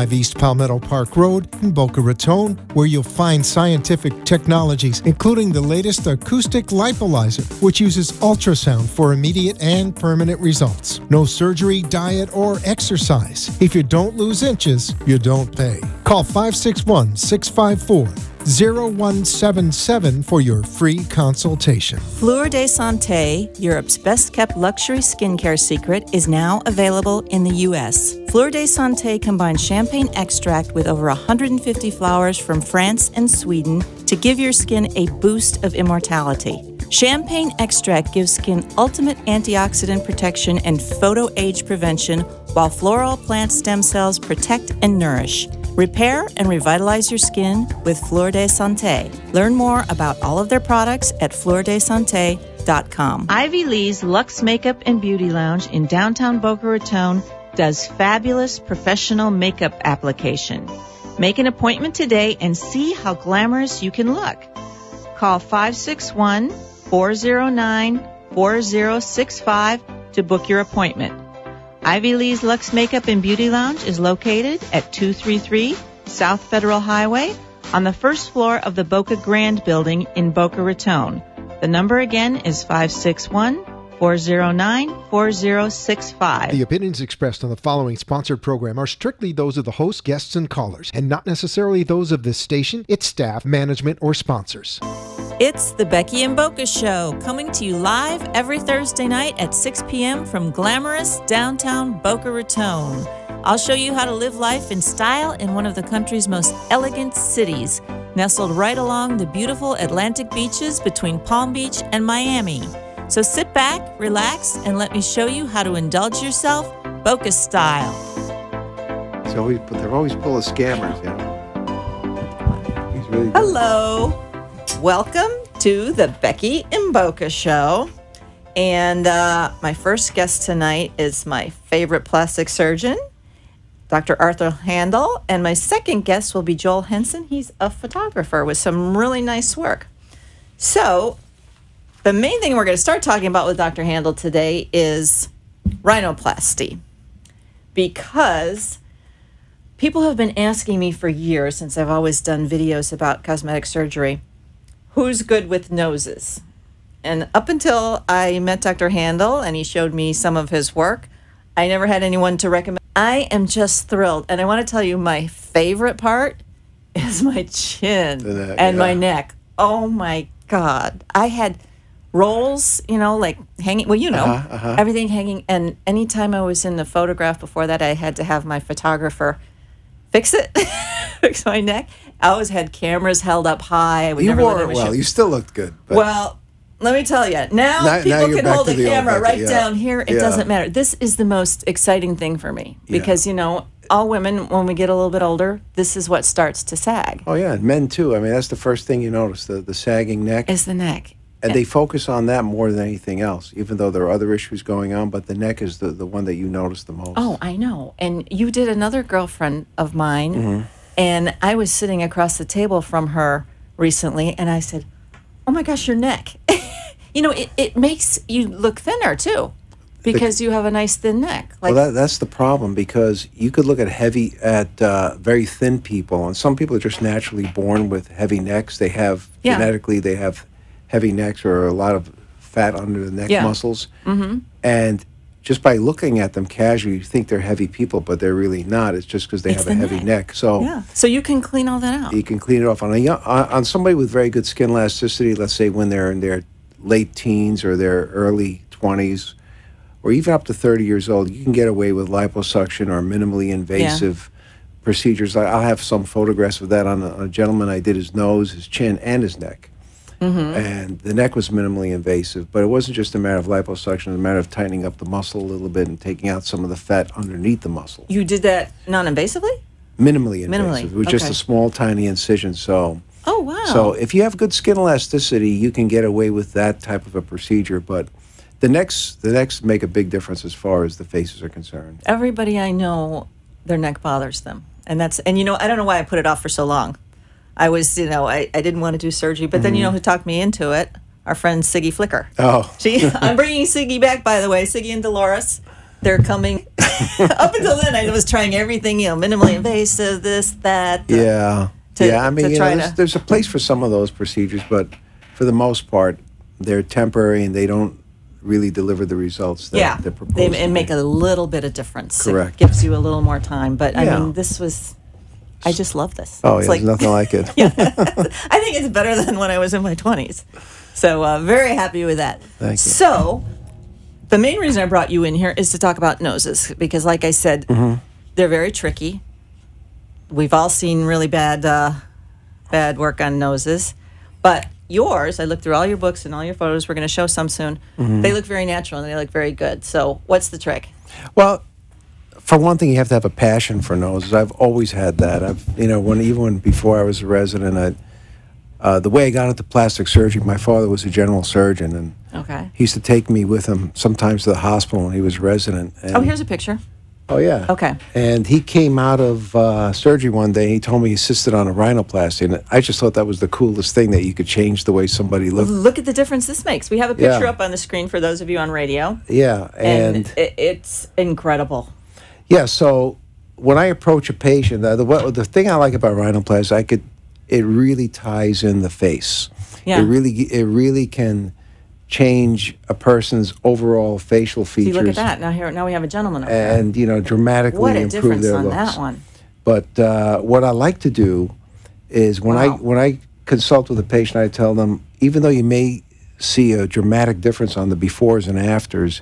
East Palmetto Park Road in Boca Raton, where you'll find scientific technologies, including the latest acoustic lipolyzer, which uses ultrasound for immediate and permanent results. No surgery, diet, or exercise. If you don't lose inches, you don't pay. Call 561-654-0177 for your free consultation. Fleur de Santé, Europe's best-kept luxury skincare secret, is now available in the U.S. Fleur de Santé combines champagne extract with over 150 flowers from France and Sweden to give your skin a boost of immortality. Champagne extract gives skin ultimate antioxidant protection and photo-age prevention, while floral plant stem cells protect and nourish. Repair and revitalize your skin with Fleur de Santé. Learn more about all of their products at fleurdesanté.com. Ivy Lee's Luxe Makeup and Beauty Lounge in downtown Boca Raton does fabulous professional makeup application. Make an appointment today and see how glamorous you can look. Call 561-409-4065 to book your appointment. Ivy Lee's Luxe Makeup and Beauty Lounge is located at 233 South Federal Highway on the first floor of the Boca Grand Building in Boca Raton. The number again is 561-409-4065. The opinions expressed on the following sponsored program are strictly those of the host, guests, and callers, and not necessarily those of this station, its staff, management, or sponsors. It's the Becky and Boca Show, coming to you live every Thursday night at 6 p.m. from glamorous downtown Boca Raton. I'll show you how to live life in style in one of the country's most elegant cities, nestled right along the beautiful Atlantic beaches between Palm Beach and Miami. So sit back, relax, and let me show you how to indulge yourself Boca style. They're always full of scammers, you know. He's really good. Hello. Welcome to the Becky and Boca Show. And my first guest tonight is my favorite plastic surgeon, Dr. Arthur Handel. And my second guest will be Joel Henson. He's a photographer with some really nice work. So the main thing we're going to start talking about with Dr. Handel today is rhinoplasty. Because people have been asking me for years, since I've always done videos about cosmetic surgery, who's good with noses? And up until I met Dr. Handel and he showed me some of his work, I never had anyone to recommend. I am just thrilled. And I want to tell you, my favorite part is my chin and my neck. Oh my God. I had rolls, you know, like hanging, well, you know, everything hanging. And anytime I was in the photograph before that, I had to have my photographer fix it, fix my neck. I always had cameras held up high. You wore it well. You still looked good. But well, let me tell you, now people can hold a camera right down here. It doesn't matter. This is the most exciting thing for me because, you know, all women, when we get a little bit older, this is what starts to sag. Oh, yeah, and men too. I mean, that's the first thing you notice, the sagging neck. Is the neck. And they focus on that more than anything else, even though there are other issues going on, but the neck is the one that you notice the most. Oh, I know. And you did another girlfriend of mine, and I was sitting across the table from her recently, and I said, oh my gosh, your neck. You know, it makes you look thinner too, because you have a nice thin neck. Like, well, that's the problem, because you could look at very thin people, and some people are just naturally born with heavy necks. They have, genetically, they have heavy necks or a lot of fat under the neck muscles. And just by looking at them casually, you think they're heavy people, but they're really not. It's just because they have a heavy neck. So so you can clean all that out. You can clean it off. On somebody with very good skin elasticity, let's say when they're in their late teens or their early 20s, or even up to 30 years old, you can get away with liposuction or minimally invasive procedures. I'll have some photographs of that on a gentleman. I did his nose, his chin, and his neck. And the neck was minimally invasive, but it wasn't just a matter of liposuction. It was a matter of tightening up the muscle a little bit and taking out some of the fat underneath the muscle. You did that non-invasively? Minimally invasive. It was just a small, tiny incision. So, oh, wow. So if you have good skin elasticity, you can get away with that type of a procedure. But the necks make a big difference as far as the faces are concerned. Everybody I know, their neck bothers them. And you know, I don't know why I put it off for so long. I was, you know, I didn't want to do surgery, but then you know who talked me into it? Our friend Siggy Flicker. Oh. I'm bringing Siggy back, by the way, Siggy and Dolores. they're coming. Up until then, I was trying everything, minimally invasive, this, that. Yeah. I mean, there's a place for some of those procedures, but for the most part, they're temporary and they don't really deliver the results that they're proposed. And make a little bit of difference. Correct. It gives you a little more time. But, I mean, I just love this. Oh, there's nothing like it. I think it's better than when I was in my 20s. So, very happy with that. Thank you. So, the main reason I brought you in here is to talk about noses. Because, like I said, they're very tricky. We've all seen really bad work on noses. But yours, I looked through all your books and all your photos. We're going to show some soon. They look very natural and they look very good. So, what's the trick? Well, for one thing, you have to have a passion for noses. I've always had that. Even before I was a resident, the way I got into plastic surgery, my father was a general surgeon, and he used to take me with him sometimes to the hospital when he was a resident. And, here's a picture. Oh, yeah. Okay. And he came out of surgery one day. He told me he assisted on a rhinoplasty, and I just thought that was the coolest thing, that you could change the way somebody looked. Look at the difference this makes. We have a picture up on the screen for those of you on radio. Yeah. And it's incredible. Yeah, so when I approach a patient, the thing I like about rhinoplasty, it really ties in the face. Yeah. It really can change a person's overall facial features. See, look at that. Now we have a gentleman up there. And, dramatically what a improve difference their on looks. that one. But what I like to do is when I consult with a patient, I tell them, even though you may see a dramatic difference on the befores and afters,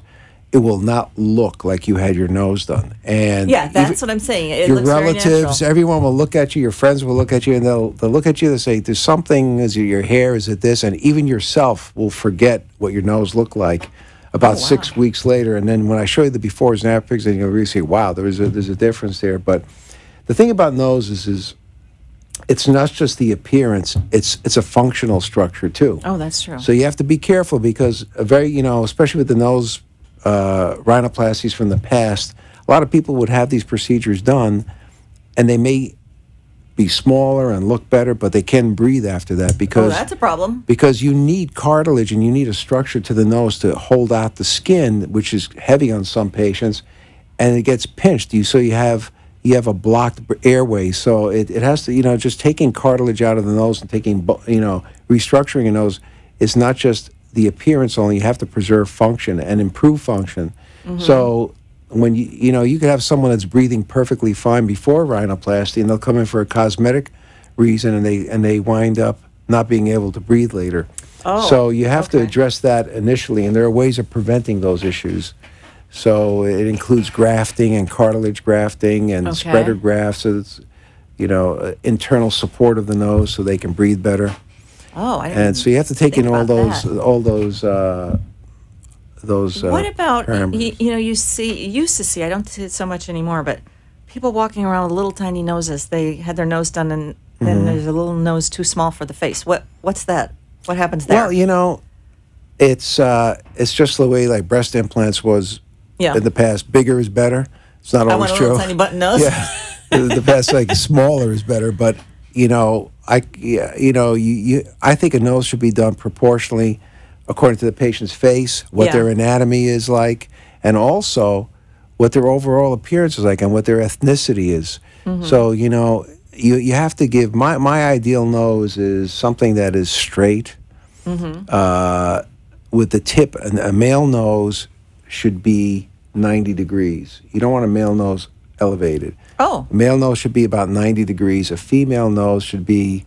it will not look like you had your nose done. And that's what I'm saying. It your looks very relatives, natural. everyone will look at you. Your friends will look at you, and they'll look at you. They'll say, "There's something. Is it your hair? Is it this?" And even yourself will forget what your nose looked like about 6 weeks later. And then when I show you the befores and afters, then you'll really say, "Wow, there's a difference there." But the thing about noses is, it's not just the appearance; it's a functional structure too. Oh, that's true. So you have to be careful, because especially with the nose rhinoplasties from the past, a lot of people would have these procedures done, and they may be smaller and look better, but they can breathe after that, because that's a problem. Because you need cartilage and you need a structure to the nose to hold out the skin, which is heavy on some patients, and it gets pinched. So you have a blocked airway. So it has to, just taking cartilage out of the nose and restructuring a nose is not just the appearance only. You have to preserve function and improve function. So when you could have someone that's breathing perfectly fine before rhinoplasty, and they'll come in for a cosmetic reason, and they wind up not being able to breathe later. So you have to address that initially, and there are ways of preventing those issues. So it includes grafting and cartilage grafting and spreader grafts. So it's internal support of the nose so they can breathe better. And so you have to take in all those. What about parameters. you used to see, I don't see it so much anymore, but people walking around with little tiny noses. They had their nose done, and then there's a little nose too small for the face. What's that? What happens there? Well, it's just the way like breast implants was in the past. Bigger is better. It's not always true. I want a little tiny button nose. Yeah, the past, like, smaller is better, but I think a nose should be done proportionally according to the patient's face, what their anatomy is like, and also what their overall appearance is like, and what their ethnicity is. So you have to give my ideal nose is something that is straight, with the tip. A male nose should be 90 degrees. You don't want a male nose elevated. Oh. Male nose should be about 90 degrees. A female nose should be,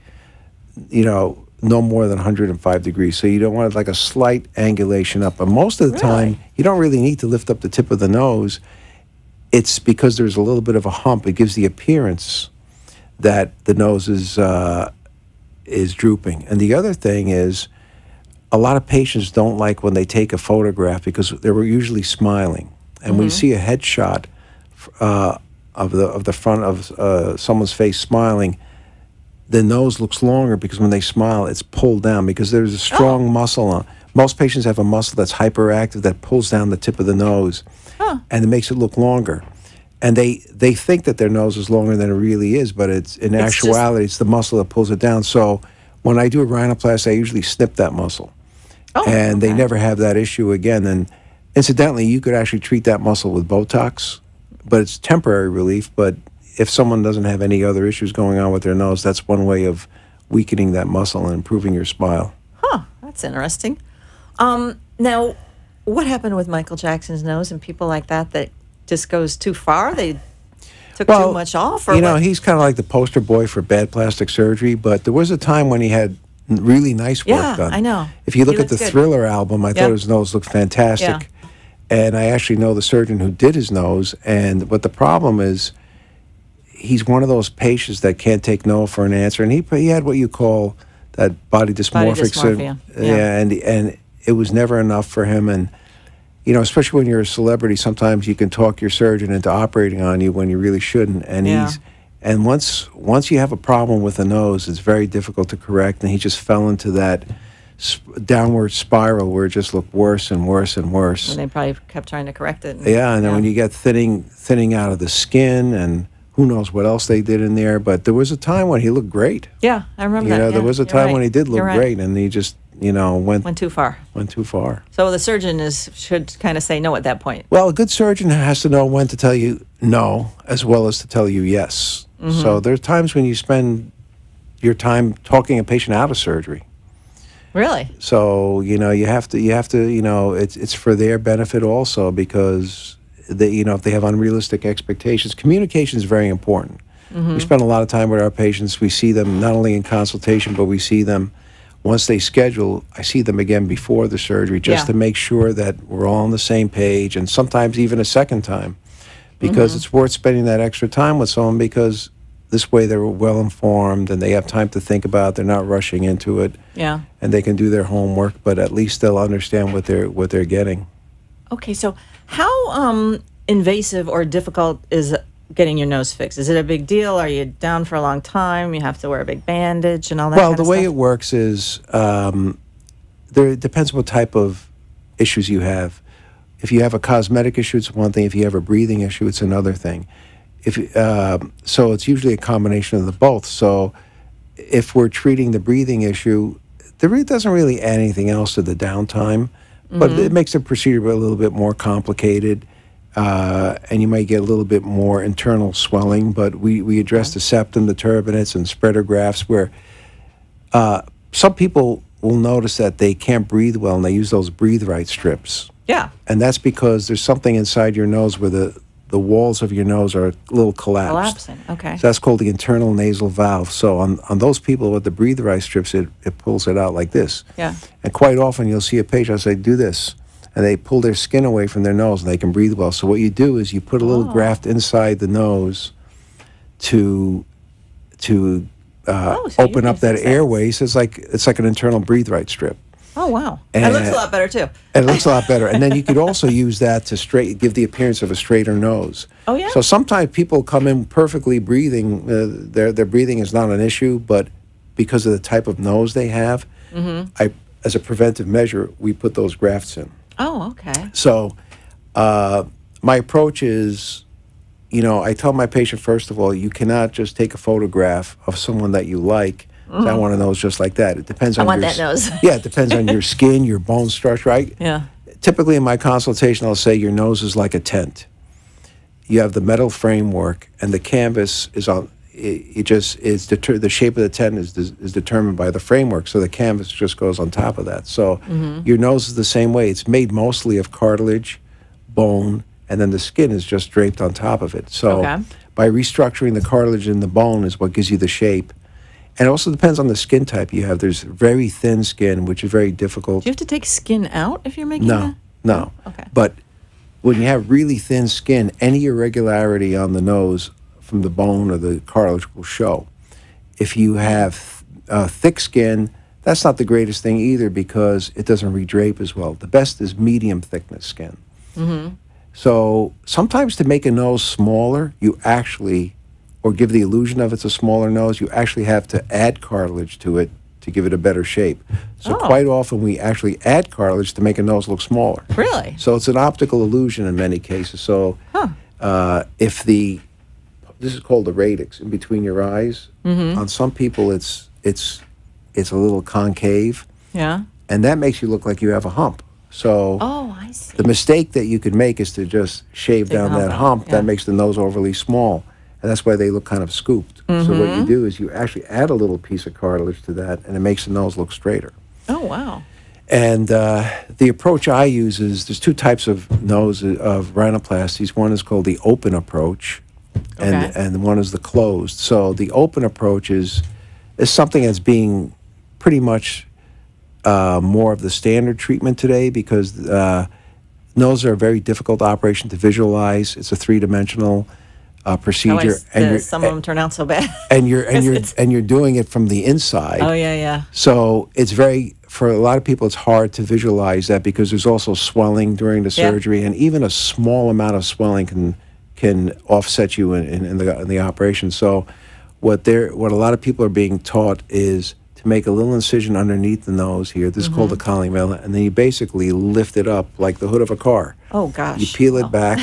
no more than 105 degrees. So you don't want like a slight angulation up. But most of the time, you don't really need to lift up the tip of the nose. It's because there's a little bit of a hump. It gives the appearance that the nose is drooping. And the other thing is, a lot of patients don't like when they take a photograph because they're usually smiling. And when you see a headshot of the front of someone's face smiling, the nose looks longer because when they smile, it's pulled down because there's a strong muscle on. Most patients have a muscle that's hyperactive that pulls down the tip of the nose, and it makes it look longer. And they think that their nose is longer than it really is, but it's actuality, it's the muscle that pulls it down. So when I do a rhinoplasty, I usually snip that muscle. And they never have that issue again. And Incidentally, you could actually treat that muscle with Botox, but it's temporary relief. But if someone doesn't have any other issues going on with their nose, that's one way of weakening that muscle and improving your smile. Huh, that's interesting. Now, what happened with Michael Jackson's nose and people like that just goes too far? They took too much off? Or he's kind of like the poster boy for bad plastic surgery, but there was a time when he had really nice work done. Yeah, I know. If you look at the good. Thriller album, I thought his nose looked fantastic. Yeah. And I actually know the surgeon who did his nose, and what the problem is, he's one of those patients that can't take no for an answer, and he had what you call that body dysmorphic syndrome. Yeah. And it was never enough for him. And especially when you're a celebrity, sometimes you can talk your surgeon into operating on you when you really shouldn't. And once you have a problem with the nose, it's very difficult to correct. And he just fell into that downward spiral where it just looked worse and worse and worse. And they probably kept trying to correct it. And then when you get thinning out of the skin, and who knows what else they did in there. But there was a time when he looked great. Yeah, I remember that. There was a time when he did look great, and he just went too far. Went too far. So the surgeon should kind of say no at that point. Well, a good surgeon has to know when to tell you no as well as to tell you yes. Mm-hmm. So there's times when you spend your time talking a patient out of surgery. Really? So you have to it's for their benefit also, because if they have unrealistic expectations, communication is very important. Mm-hmm. We spend a lot of time with our patients. We see them not only in consultation, but we see them once they schedule. I see them again before the surgery just to make sure that we're all on the same page, and sometimes even a second time, because it's worth spending that extra time with someone, because this way they're well informed and they have time to think about it. They're not rushing into it. Yeah. And they can do their homework, but at least they'll understand what they're getting. Okay, so how invasive or difficult is getting your nose fixed? Is it a big deal? Are you down for a long time? You have to wear a big bandage and all that Well, kind of the way stuff? it works is it depends what type of issues you have. If you have a cosmetic issue, it's one thing. If you have a breathing issue, it's another thing. So it's usually a combination of the both. So if we're treating the breathing issue, there really doesn't really add anything else to the downtime, but it makes the procedure a little bit more complicated, and you might get a little bit more internal swelling. But we address the septum, the turbinates, and spreader grafts, where some people will notice that they can't breathe well, and they use those breathe right strips. Yeah. And that's because there's something inside your nose where the walls of your nose are a little collapsed. Collapsing, okay. So that's called the internal nasal valve. So on those people with the breathe right strips, it pulls it out like this. Yeah. And quite often you'll see a patient, I'll say, do this. And they pull their skin away from their nose and they can breathe well. So what you do is you put a little graft inside the nose to open up that airway. So it's like an internal breathe right strip. Oh, wow. And it looks a lot better, too. And it looks a lot better. And then you could also use that to give the appearance of a straighter nose. Oh, yeah? So sometimes people come in perfectly breathing. Their breathing is not an issue, but because of the type of nose they have, as a preventive measure, we put those grafts in. Oh, okay. So my approach is, I tell my patient, first of all, you cannot just take a photograph of someone that you like. I want a nose just like that. It depends on that nose. Yeah, it depends on your skin, your bone structure. Yeah. Typically in my consultation, I'll say your nose is like a tent. You have the metal framework, and the canvas is on. The shape of the tent is determined by the framework. So the canvas just goes on top of that. So your nose is the same way. It's made mostly of cartilage, bone, and then the skin is just draped on top of it. So by restructuring the cartilage and the bone is what gives you the shape. And it also depends on the skin type you have. There's very thin skin, which is very difficult. Do you have to take skin out if you're making No. Okay. But when you have really thin skin, any irregularity on the nose from the bone or the cartilage will show. If you have thick skin, that's not the greatest thing either, because it doesn't redrape as well. The best is medium thickness skin. So sometimes to make a nose smaller, or give the illusion of it's a smaller nose, you actually have to add cartilage to it to give it a better shape. So quite often we actually add cartilage to make a nose look smaller. Really? So it's an optical illusion in many cases. So this is called the radix, in between your eyes. On some people it's a little concave. Yeah. And that makes you look like you have a hump. So Oh, I I see. The mistake that you could make is to just shave down that hump. Yeah. That makes the nose overly small. And that's why they look kind of scooped. So what you do is you actually add a little piece of cartilage to that, and it makes the nose look straighter. Oh, wow. And the approach I use is there's two types of nose of rhinoplasties. One is called the open approach, and one is the closed. So the open approach is something that's being pretty much more of the standard treatment today because noses are a very difficult operation to visualize. It's a three-dimensional procedure, some of them turn out so bad. and you're doing it from the inside. Oh yeah. So it's for a lot of people, it's hard to visualize that because there's also swelling during the surgery, and even a small amount of swelling can offset you in the operation. So what a lot of people are being taught is to make a little incision underneath the nose here. This is called the columella, and then you basically lift it up like the hood of a car. Oh gosh. You peel it back,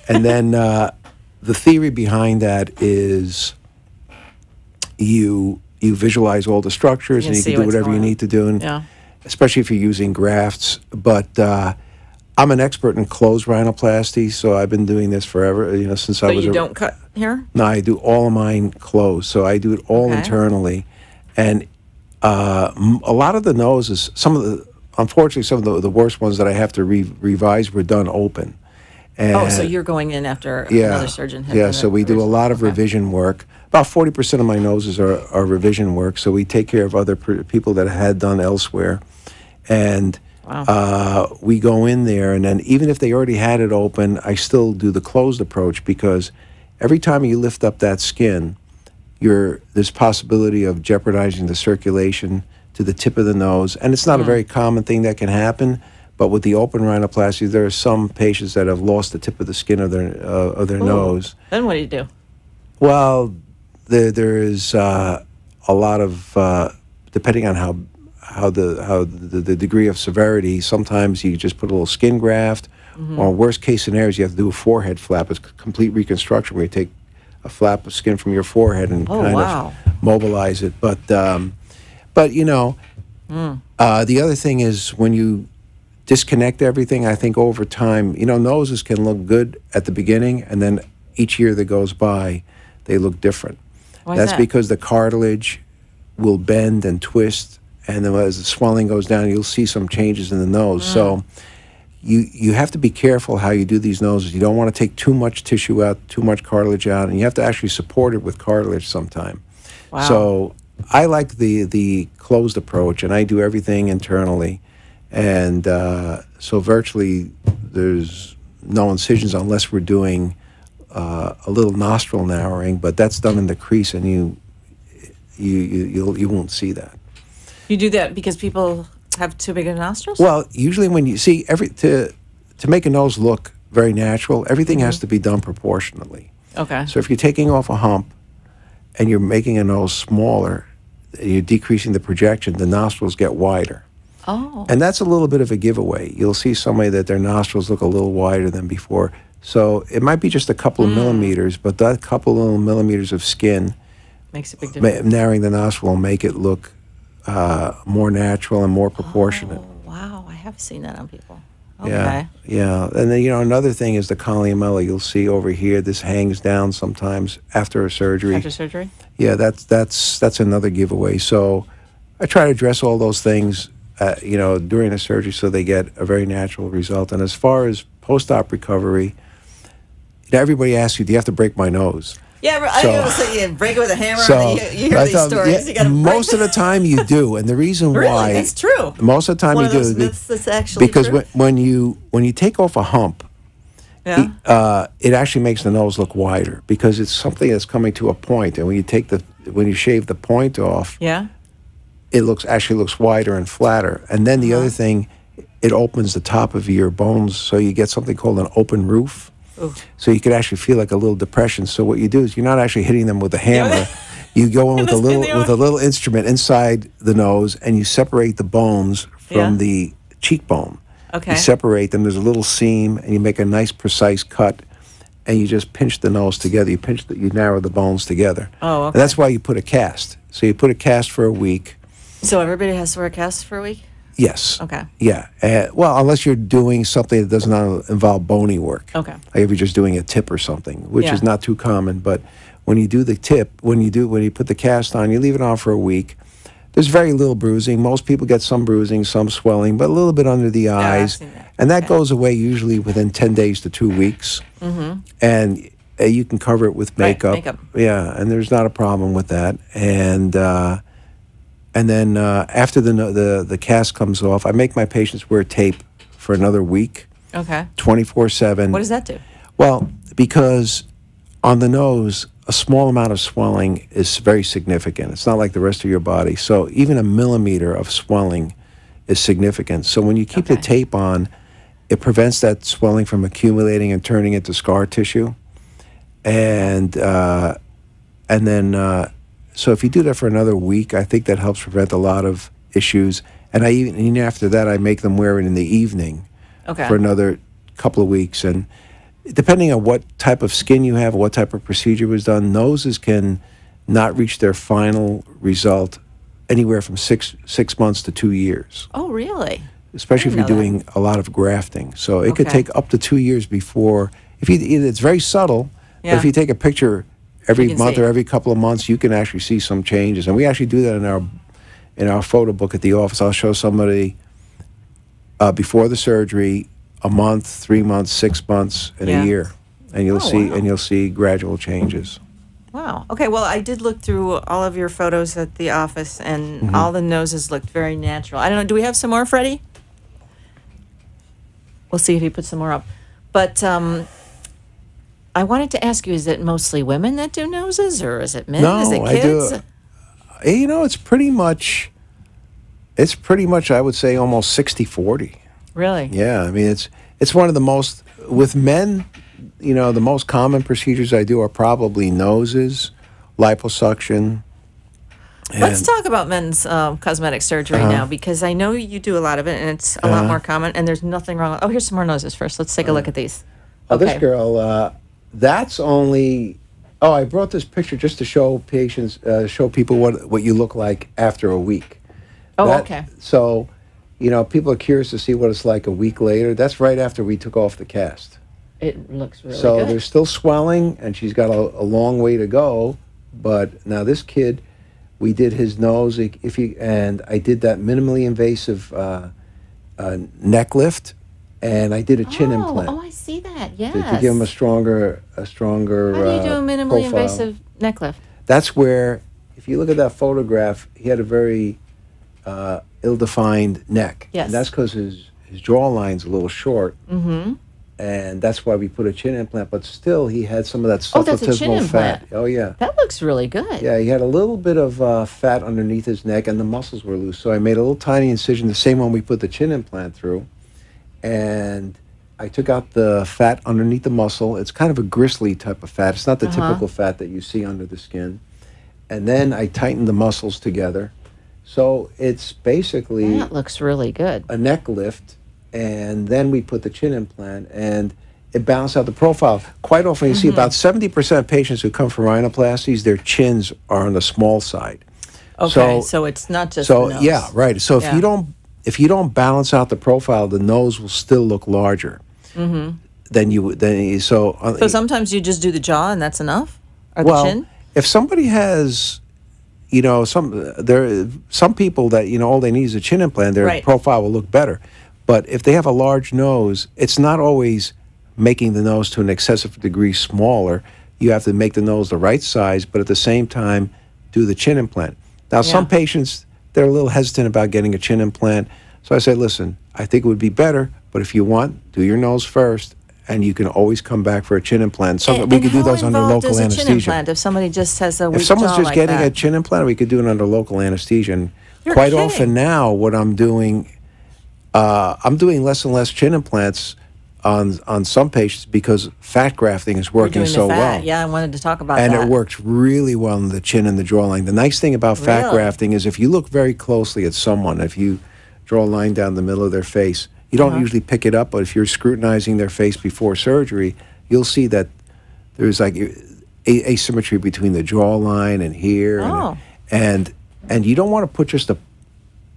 and then the theory behind that is you visualize all the structures and you can do whatever you need to do, and especially if you're using grafts. But I'm an expert in closed rhinoplasty, so I've been doing this forever. Since I was. So you don't cut here? No, I do all of mine closed. So I do it all internally, and a lot of the noses, unfortunately, some of the worst ones that I have to revise were done open. And so you're going in after another surgeon has done it. So we do a lot of revision work. About 40% of my noses are revision work, so we take care of other people that had done elsewhere. And we go in there, and then even if they already had it open, I still do the closed approach because every time you lift up that skin, there's possibility of jeopardizing the circulation to the tip of the nose. And it's not a very common thing that can happen. But with the open rhinoplasty, there are some patients that have lost the tip of the skin of their nose. Then what do you do? Well, there is a lot of depending on how the degree of severity. Sometimes you just put a little skin graft, or worst case scenarios, you have to do a forehead flap. It's complete reconstruction where you take a flap of skin from your forehead and of mobilize it. But the other thing is when you disconnect everything, I think over time, noses can look good at the beginning, and then each year that goes by, they look different. Why That's is that? because the cartilage will bend and twist, and then as the swelling goes down, you'll see some changes in the nose. So you have to be careful how you do these noses. You don't want to take too much tissue out, too much cartilage out, and you have to actually support it with cartilage sometime. Wow. So I like the closed approach, and I do everything internally. And so virtually there's no incisions unless we're doing a little nostril narrowing, but that's done in the crease, and you won't see that. You do that because people have too big of nostrils? Well, usually when you see to make a nose look very natural, everything has to be done proportionately. Okay. So if you're taking off a hump and you're making a nose smaller, you're decreasing the projection, the nostrils get wider. Oh. And that's a little bit of a giveaway. You'll see somebody that their nostrils look a little wider than before. So it might be just a couple of millimeters, but that couple of millimeters of skin makes a big difference. Narrowing the nostril will make it look more natural and more proportionate. Oh, wow. I have seen that on people. Okay. Yeah. And then, another thing is the columella. You'll see over here, this hangs down sometimes after a surgery. After surgery? Yeah, that's another giveaway. So I try to address all those things during the surgery so they get a very natural result. And as far as post-op recovery, everybody asks you, do you have to break my nose? Yeah, I was going to say, you break it with a hammer. So you hear these stories. You gotta most of the time you do, and the reason really? why It's true. Most of the time One you of those do myths that's actually because true. when you take off a hump, it actually makes the nose look wider because it's something that's coming to a point, and when you shave the point off, it actually looks wider and flatter. And then the other thing, it opens the top of your bones, so you get something called an open roof. Ooh. So you could actually feel like a little depression. So what you do is you're not actually hitting them with a hammer. You go in with a little instrument inside the nose, and you separate the bones from the cheekbone. Okay. You separate them. There's a little seam, and you make a nice, precise cut, and you just pinch the nose together. You narrow the bones together. Oh, okay. And that's why you put a cast. So you put a cast for a week. So everybody has to wear a cast for a week? Yes. Okay. Yeah. Well, unless you're doing something that does not involve bony work. Okay. Like if you're just doing a tip or something, which Yeah. is not too common. But when you do the tip, when you put the cast on, you leave it on for a week. There's very little bruising. Most people get some bruising, some swelling, but a little bit under the eyes. I've seen that. And that Okay. goes away usually within 10 days to 2 weeks. And you can cover it with Right, makeup. makeup. Yeah, and there's not a problem with that. And then after the cast comes off, I make my patients wear tape for another week, Okay. 24/7. What does that do? Well, because on the nose, a small amount of swelling is very significant. It's not like the rest of your body. So even a millimeter of swelling is significant. So when you keep the Okay. tape on, it prevents that swelling from accumulating and turning into scar tissue. And then so if you do that for another week, I think that helps prevent a lot of issues. And even after that, I make them wear it in the evening Okay. for another couple of weeks. And depending on what type of skin you have, what type of procedure was done, noses can not reach their final result anywhere from six months to 2 years, Oh, really? especially if I you're didn't know doing a lot of grafting. So it could Okay. take up to 2 years before, it's very subtle, but Yeah. if you take a picture every can month see. or every couple of months, you can actually see some changes. And we actually do that in our photo book at the office. I'll show somebody before the surgery, a month, 3 months, 6 months, and Yeah. a year, and Oh, wow. you'll see gradual changes. Wow. Okay. Well, I did look through all of your photos at the office, and Mm-hmm. all the noses looked very natural. I don't know. Do we have some more, Freddie? We'll see if he puts some more up. But I wanted to ask you: is it mostly women that do noses, or is it men? No, is it I do. kids? It's pretty much, I would say, almost 60-40. Really? Yeah, I mean, it's one of the most, with men, the most common procedures I do are probably noses, liposuction. Let's and- talk about men's cosmetic surgery now, because I know you do a lot of it, and it's a lot more common. And there's nothing wrong. Oh, here's some more noses first. Let's take a look at these. Oh, this girl, that's only. Oh, I brought this picture just to show patients, show people what you look like after a week. Oh, okay. So, people are curious to see what it's like a week later. That's right after we took off the cast. It looks really So good. there's still swelling, and she's got a long way to go. But now this kid, we did his nose, and I did that minimally invasive neck lift, and I did a chin implant. Oh, I see that. Yes. to give him a stronger How do you do a minimally profile. invasive neck lift? That's where, if you look at that photograph, he had a very ill-defined neck. Yes. And that's because his jawline's a little short. Mm-hmm. And that's why we put a chin implant. But still, he had some of that Oh, that's a chin subplatysmal fat. implant. Oh, yeah. That looks really good. Yeah, he had a little bit of fat underneath his neck, and the muscles were loose. So I made a little tiny incision, the same one we put the chin implant through. And I took out the fat underneath the muscle. It's kind of a gristly type of fat. It's not the typical fat that you see under the skin. And then I tightened the muscles together. So it's basically That looks really good. a neck lift, and then we put the chin implant, and it balanced out the profile. Quite often you see about 70% of patients who come for rhinoplasties, their chins are on the small side. Okay, so it's not just the nose. yeah, right. So Yeah. if you don't balance out the profile, the nose will still look larger. So sometimes you just do the jaw and that's enough? Or well, the chin? if somebody has, some people that all they need is a chin implant, their Right. profile will look better. But if they have a large nose, it's not always making the nose to an excessive degree smaller. You have to make the nose the right size, but at the same time, do the chin implant. Now, some Yeah. patients, they're a little hesitant about getting a chin implant. So I say, listen, I think it would be better, but if you want, do your nose first, and you can always come back for a chin implant. We could do those under local Is a chin anesthesia. implant if somebody just has a weak If someone's jaw just like getting that? a chin implant, we could do it under local anesthesia. And You're quite kidding. often now, what I'm doing, I'm doing less and less chin implants on some patients because fat grafting is You're working doing so the fat. well. Yeah, I wanted to talk about And that. it works really well in the chin and the jawline. The nice thing about fat Really? grafting is if you look very closely at someone, if you draw a line down the middle of their face, you don't usually pick it up, but if you're scrutinizing their face before surgery, you'll see that there's like asymmetry between the jawline and here. Oh. And you don't want to put just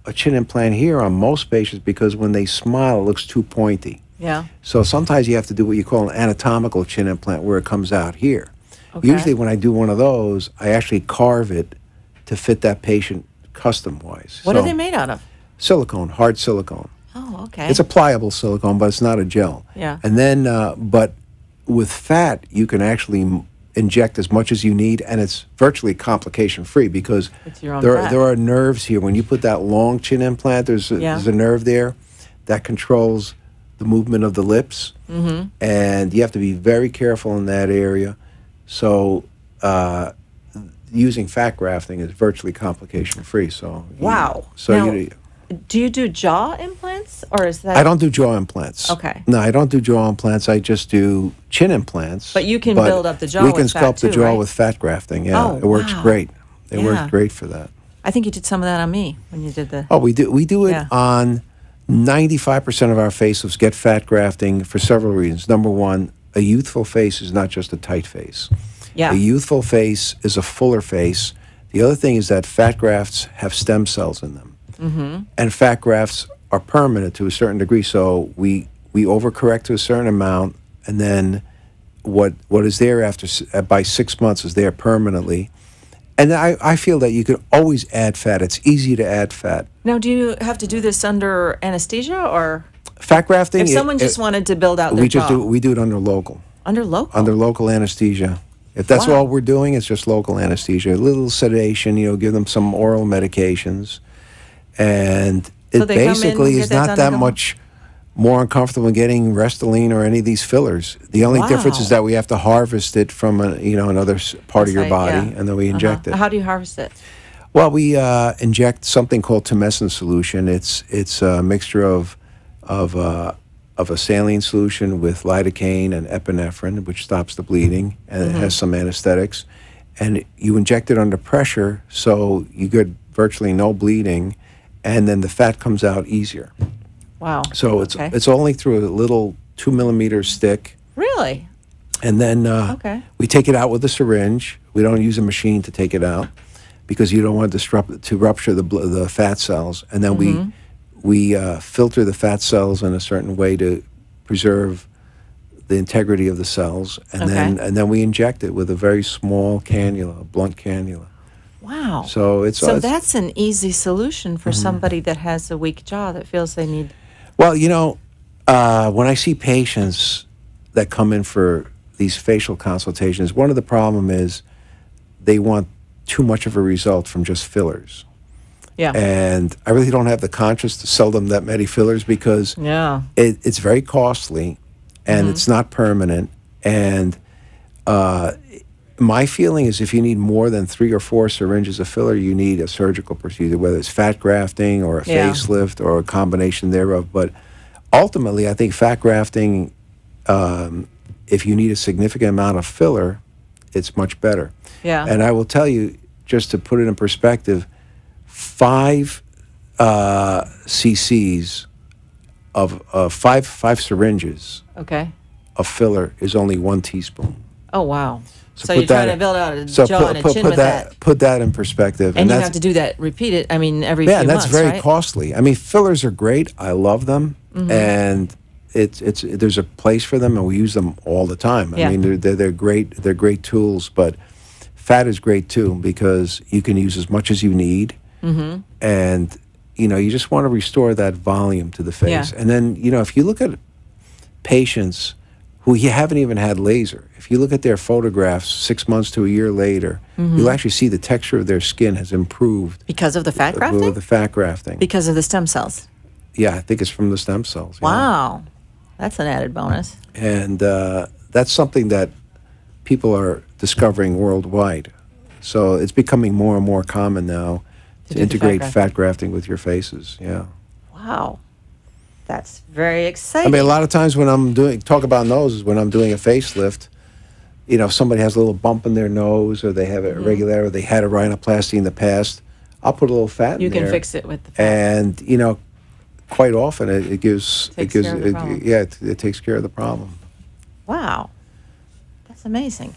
a chin implant here on most patients because when they smile, it looks too pointy. Yeah. So sometimes you have to do what you call an anatomical chin implant where it comes out here. Okay. Usually when I do one of those, I actually carve it to fit that patient custom-wise. What are they made out of? Silicone, hard silicone. Oh, okay. It's a pliable silicone, but it's not a gel. Yeah. And then, but with fat, you can actually inject as much as you need, and it's virtually complication-free because It's your own there fat. are nerves here. When you put that long chin implant, there's a nerve there that controls the movement of the lips, and you have to be very careful in that area. So using fat grafting is virtually complication-free. So Wow. So Now, do you do jaw implants, or is that? I don't do jaw implants. Okay. No, I don't do jaw implants. I just do chin implants. But you can build up the jaw We with can fat sculpt the too, jaw right? with fat grafting. Yeah, Oh, it works wow. great. It Yeah. works great for that. I think you did some of that on me when you did the. Oh, we do. We do it Yeah. on 95% of our facelifts. Get fat grafting for several reasons. Number one, a youthful face is not just a tight face. Yeah. A youthful face is a fuller face. The other thing is that fat grafts have stem cells in them. And fat grafts are permanent to a certain degree, so we overcorrect to a certain amount, and then what is there by 6 months is there permanently. And I feel that you can always add fat. It's easy to add fat. Now, do you have to do this under anesthesia, or Fat grafting. if someone just wanted to build out their jaw? we do it under local Under local. local anesthesia. If that's Wow. all we're doing, it's just local anesthesia. A little sedation, give them some oral medications. And So it they come in, basically get is that not done, that and go home? much more uncomfortable than getting Restylane or any of these fillers. The only difference is Wow. that we have to harvest it from another part of your Right, body, yeah. and then we inject it. How do you harvest it? Well, we inject something called tumescent solution. It's a mixture of a saline solution with lidocaine and epinephrine, which stops the bleeding, and it has some anesthetics. And you inject it under pressure, so you get virtually no bleeding, and then the fat comes out easier. Wow. So Okay. it's only through a little 2-millimeter stick, Really? and then Okay. we take it out with a syringe. We don't use a machine to take it out because you don't want to rupture the fat cells, and then we filter the fat cells in a certain way to preserve the integrity of the cells, and then we inject it with a very small cannula, a blunt cannula. Wow. So it's that's an easy solution for somebody that has a weak jaw that feels they need. well, when I see patients that come in for these facial consultations, one of the problem is they want too much of a result from just fillers. Yeah. And I really don't have the conscience to sell them that many fillers because Yeah. it's very costly and it's not permanent. And my feeling is if you need more than 3 or 4 syringes of filler, you need a surgical procedure, whether it's fat grafting or a facelift or a combination thereof. But ultimately, I think fat grafting, if you need a significant amount of filler, it's much better. Yeah. And I will tell you, just to put it in perspective, 5 cc's of 5 syringes Okay. of filler is only 1 teaspoon. Oh, wow. So put you're trying that- to build out a So jaw and a chin with that. put that in perspective. And you that's, have to do that, repeat it, I mean, every yeah, few and that's months, very right? costly. I mean, fillers are great. I love them, and there's a place for them, and we use them all the time. I Yeah. mean, they're great. They're great tools, but fat is great too because you can use as much as you need, and you just want to restore that volume to the face. Yeah. And then if you look at patients who you haven't even had laser, if you look at their photographs 6 months to a year later, you'll actually see the texture of their skin has improved Because of the fat with grafting? the fat grafting. Because of the stem cells. Yeah, I think it's from the stem cells. yeah. Wow. That's an added bonus. And that's something that people are discovering worldwide. So it's becoming more and more common now To to do the integrate fat fat grafting with your faces. Yeah. Wow. That's very I exciting. mean, a lot of times when I'm talk about noses, when I'm doing a facelift, if somebody has a little bump in their nose or they have it irregular or they had a rhinoplasty in the past, I'll put a little fat You in can there. fix it with the fat. And, quite often it gives, Takes care of the problem. it takes care of the problem. Wow. That's amazing.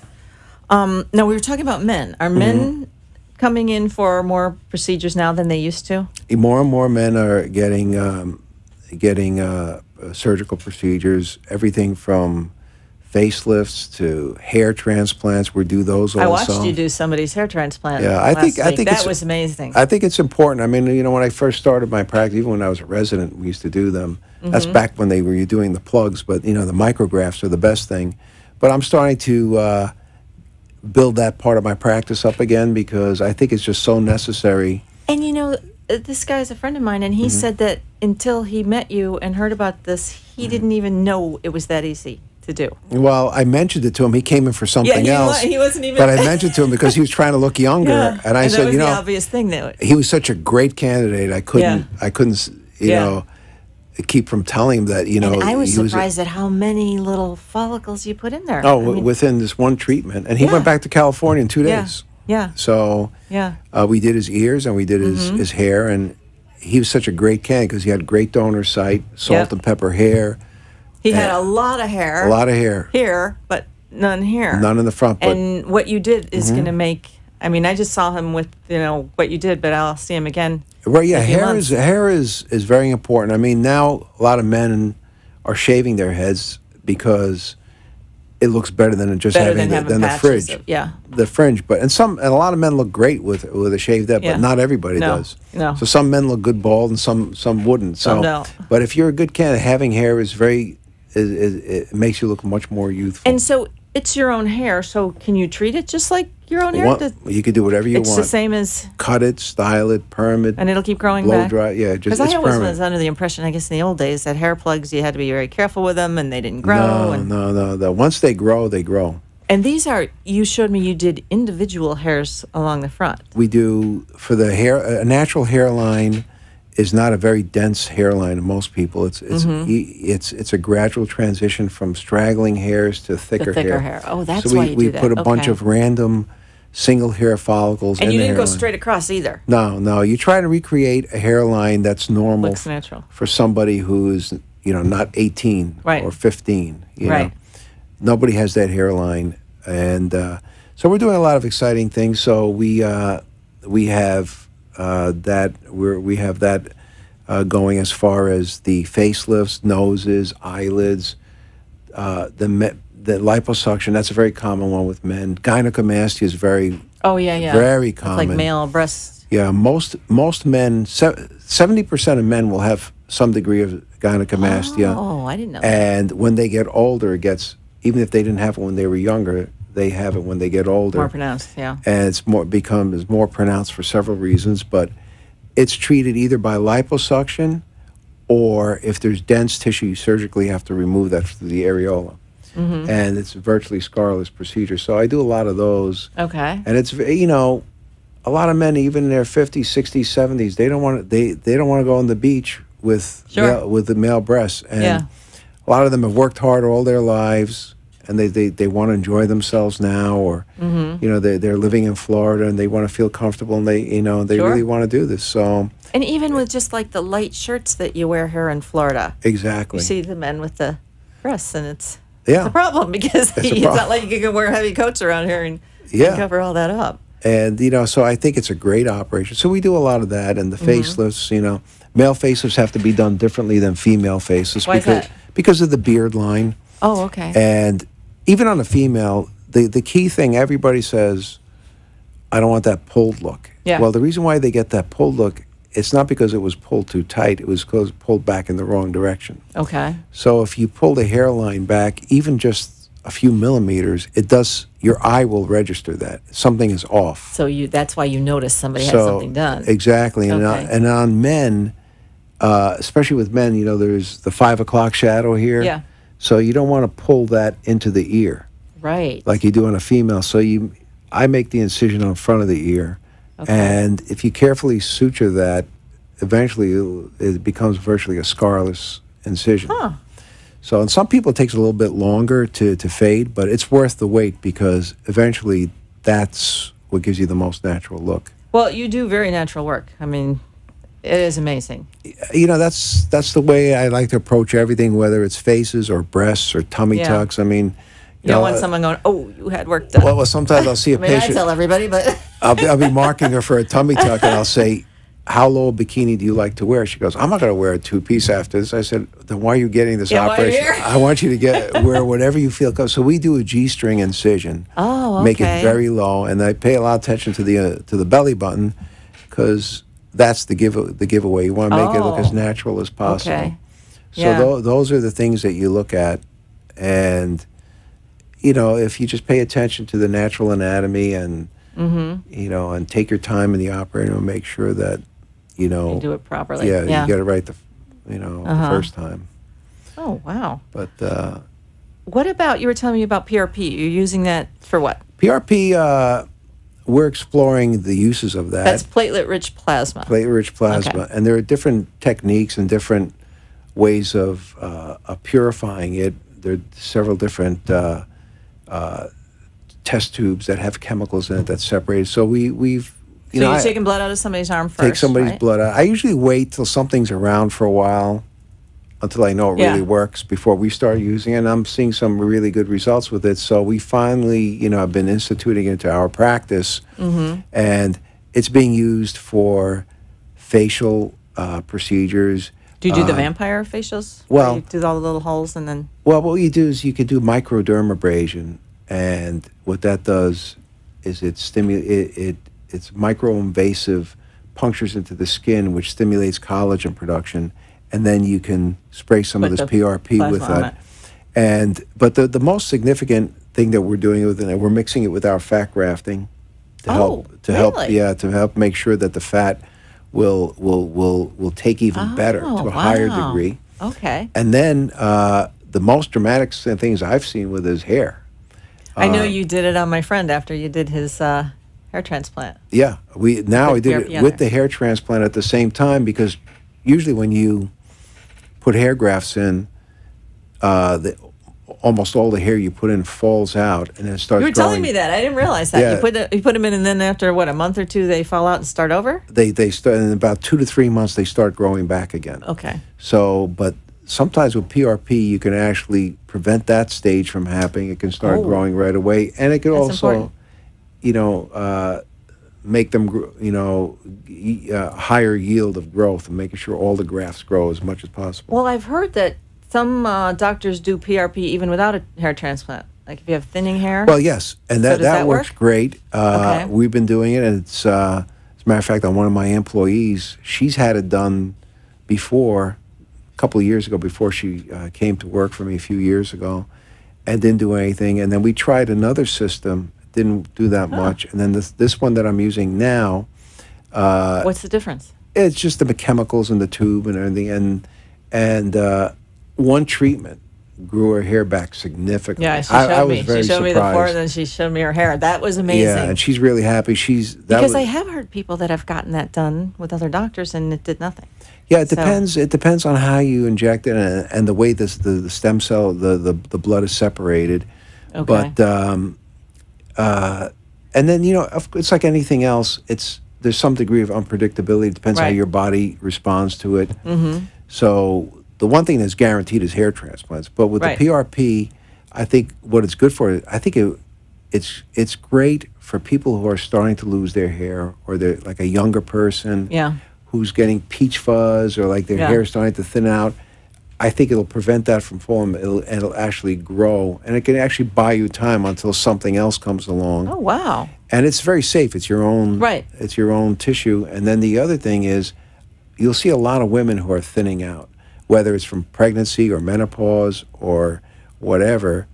Now, we were talking about men. Are men coming in for more procedures now than they used to? More and more men are getting surgical procedures, everything from facelifts to hair transplants. We do those also. I watched you do somebody's hair transplant. Yeah, I think that it's, was amazing. I think it's important. I mean, when I first started my practice, even when I was a resident, we used to do them. That's back when they were doing the plugs, but the micrographs are the best thing. But I'm starting to build that part of my practice up again because I think it's just so necessary. And this guy's a friend of mine, and he said that until he met you and heard about this, he didn't even know it was that easy to do. Well, I mentioned it to him. He came in for something else. He wasn't even. But I mentioned to him because he was trying to look younger, and I said, that was the obvious thing that he was such a great candidate. I couldn't, keep from telling him that. And I was surprised at how many little follicles you put in there. Oh, within this one treatment, and he went back to California in 2 days. Yeah. So we did his ears and we did his hair, and he was such a great candidate because he had great donor site, salt and pepper hair. He had a lot of hair. A lot of hair. Here, but none here. None in the front. But and what you did is going to make. I mean, I just saw him with what you did, but I'll see him again. Right. Yeah. Hair is very important. I mean, now a lot of men are shaving their heads because it looks better than just having the fringe. The fringe. But and a lot of men look great with a shaved head, but not everybody does. No. So some men look good bald and some wouldn't. So but if you're a good candidate, having hair is it makes you look much more youthful. And so it's your own hair, so can you treat it just like your own hair? You could do whatever you want. It's the same as... Cut it, style it, perm it. And it'll keep growing blow back? Dry, yeah, just it's permanent. Because I always was under the impression, I guess in the old days, that hair plugs, you had to be very careful with them and they didn't grow. No. Once they grow, they grow. And these are, you showed me you did individual hairs along the front. We do, for the hair, a natural hairline is not a very dense hairline in most people. It's a gradual transition from straggling hairs to thicker hair. Oh, that's why you do that. So we put a bunch of random single hair follicles in the hairline. And you didn't go straight across either. No. You try to recreate a hairline that's normal. Looks natural. For somebody who's, not 18 or 15. You know? Nobody has that hairline. And so we're doing a lot of exciting things. So we have that going as far as the facelifts, noses, eyelids, the liposuction. That's a very common one with men. Gynecomastia is very very common. It's like male breasts. Yeah, most men, 70% of men will have some degree of gynecomastia. Oh, I didn't know. And when they get older, it gets, even if they didn't have it when they were younger, they have it when they get older. More pronounced, yeah. And it's becomes more pronounced for several reasons, but it's treated either by liposuction or if there's dense tissue, you surgically have to remove that through the areola. And it's a virtually scarless procedure. So I do a lot of those. Okay. And it's, a lot of men, even in their 50s, 60s, 70s, they don't want to go on the beach with the male breasts. And a lot of them have worked hard all their lives, and they want to enjoy themselves now, or they're living in Florida and they want to feel comfortable, and they really want to do this. So, and even with just like the light shirts that you wear here in Florida, exactly, you see the men with the breasts, and it's a problem because it's not like you can wear heavy coats around here and cover all that up. And so I think it's a great operation. So we do a lot of that, and the facelifts. Male facelifts have to be done differently than female facelifts. Why is that? Because of the beard line. Oh, okay. And even on a female, the key thing, everybody says, I don't want that pulled look. Yeah. Well, the reason why they get that pulled look, it's not because it was pulled too tight. It was because it pulled back in the wrong direction. Okay. So if you pull the hairline back, even just a few millimeters, your eye will register that something is off. So that's why you notice somebody has something done. Exactly. And on men, especially with men, there's the 5 o'clock shadow here. Yeah. So you don't want to pull that into the ear. Right. Like you do on a female. So I make the incision on front of the ear. Okay. And if you carefully suture that, eventually it becomes virtually a scarless incision. Huh. So in some people it takes a little bit longer to fade, but it's worth the wait because eventually that's what gives you the most natural look. Well, you do very natural work. I mean, it is amazing. That's the way I like to approach everything, whether it's faces or breasts or tummy tucks. I mean, you don't want someone going, "Oh, you had work done." Well, sometimes I'll see a patient. I tell everybody, but I'll be marking her for a tummy tuck, and I'll say, how low a bikini do you like to wear? She goes, I'm not going to wear a two-piece after this. I said, then why are you getting this operation? I want you to wear whatever you feel comfortable. So we do a G-string incision. Oh, okay. Make it very low, and I pay a lot of attention to the belly button because that's the giveaway. You want to make it look as natural as possible. Okay. So those are the things that you look at, and if you just pay attention to the natural anatomy and and take your time in the operating room, make sure that you do it properly. Yeah, you get it right the first time. Oh, wow. But what about, you were telling me about PRP? You're using that for what? PRP, we're exploring the uses of that. That's platelet-rich plasma. Platelet-rich plasma. Okay. And there are different techniques and different ways of purifying it. There are several different test tubes that have chemicals in it that's separated. So we've... So you're taking blood out of somebody's arm first, take somebody's blood out. I usually wait till something's around for a while until I know it really works before we start using it. And I'm seeing some really good results with it. So we finally, have been instituting it into our practice. And it's being used for facial procedures. Do you do the vampire facials? Well, you do all the little holes and then... Well, what you do is you could do microdermabrasion. And what that does is it's microinvasive, punctures into the skin, which stimulates collagen production, and then you can spray some of this PRP with that. But the most significant thing that we're doing with it, we're mixing it with our fat grafting to help make sure that the fat will take even better to a higher degree. Okay. And then the most dramatic things I've seen with his hair. I know you did it on my friend after you did his hair transplant. Yeah, we did it with the hair transplant at the same time, because usually when you put hair grafts in, almost all the hair you put in falls out and then it starts growing. You were telling me that. I didn't realize that. Yeah. You put them in, and then after, what, a month or two, they fall out and start over? They start in about 2 to 3 months, they start growing back again. Okay. So, but sometimes with PRP, you can actually prevent that stage from happening. It can start growing right away. And it can also, make them, higher yield of growth and making sure all the grafts grow as much as possible. Well, I've heard that some doctors do PRP even without a hair transplant. Like if you have thinning hair. Well, yes, and that works great. Okay. We've been doing it, and it's as a matter of fact, on one of my employees, she's had it done before, a couple of years ago, before she came to work for me a few years ago, and didn't do anything. And then we tried another system, didn't do that much, and then this one that I'm using now. What's the difference? It's just the chemicals in the tube and everything, and one treatment grew her hair back significantly. Yeah, she showed me. She showed me the before, and then she showed me her hair. That was amazing. Yeah, and she's really happy. Because I have heard people that have gotten that done with other doctors, and it did nothing. Yeah, it depends. It depends on how you inject it and the way the stem cell, the blood is separated. Okay. But and then it's like anything else. There's some degree of unpredictability. It depends how your body responds to it. So the one thing that's guaranteed is hair transplants. But with the PRP, I think what it's good for, I think it's great for people who are starting to lose their hair, or they're like a younger person who's getting peach fuzz, or like their hair is starting to thin out. I think it'll prevent that from falling. It'll actually grow, and it can actually buy you time until something else comes along. Oh, wow. And it's very safe. It's your own It's your own tissue. And then the other thing is, you'll see a lot of women who are thinning out, whether it's from pregnancy or menopause or whatever,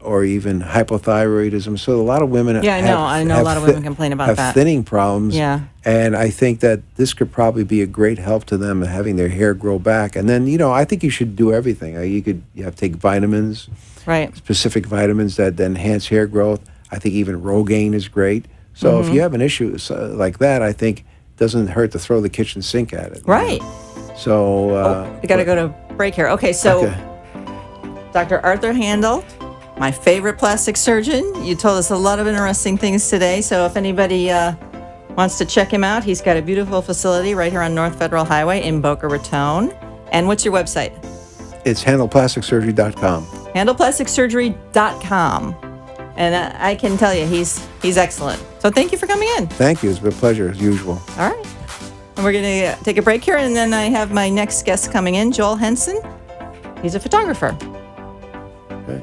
or even hypothyroidism. So a lot of women I know a lot of women complain about that. Thinning problems. Yeah. And I think that this could probably be a great help to them, having their hair grow back. And then, I think you should do everything. You have to take vitamins, specific vitamins that enhance hair growth. I think even Rogaine is great. So if you have an issue like that, I think it doesn't hurt to throw the kitchen sink at it. Right. So we got to go to break here. Okay, so Dr. Arthur Handel, my favorite plastic surgeon. You told us a lot of interesting things today. So if anybody wants to check him out, he's got a beautiful facility right here on North Federal Highway in Boca Raton. And what's your website? It's HandelPlasticSurgery.com. HandelPlasticSurgery.com. And I can tell you, he's excellent. So thank you for coming in. Thank you. It's been a pleasure, as usual. All right. And we're going to take a break here, and then I have my next guest coming in, Joel Henson. He's a photographer. Okay.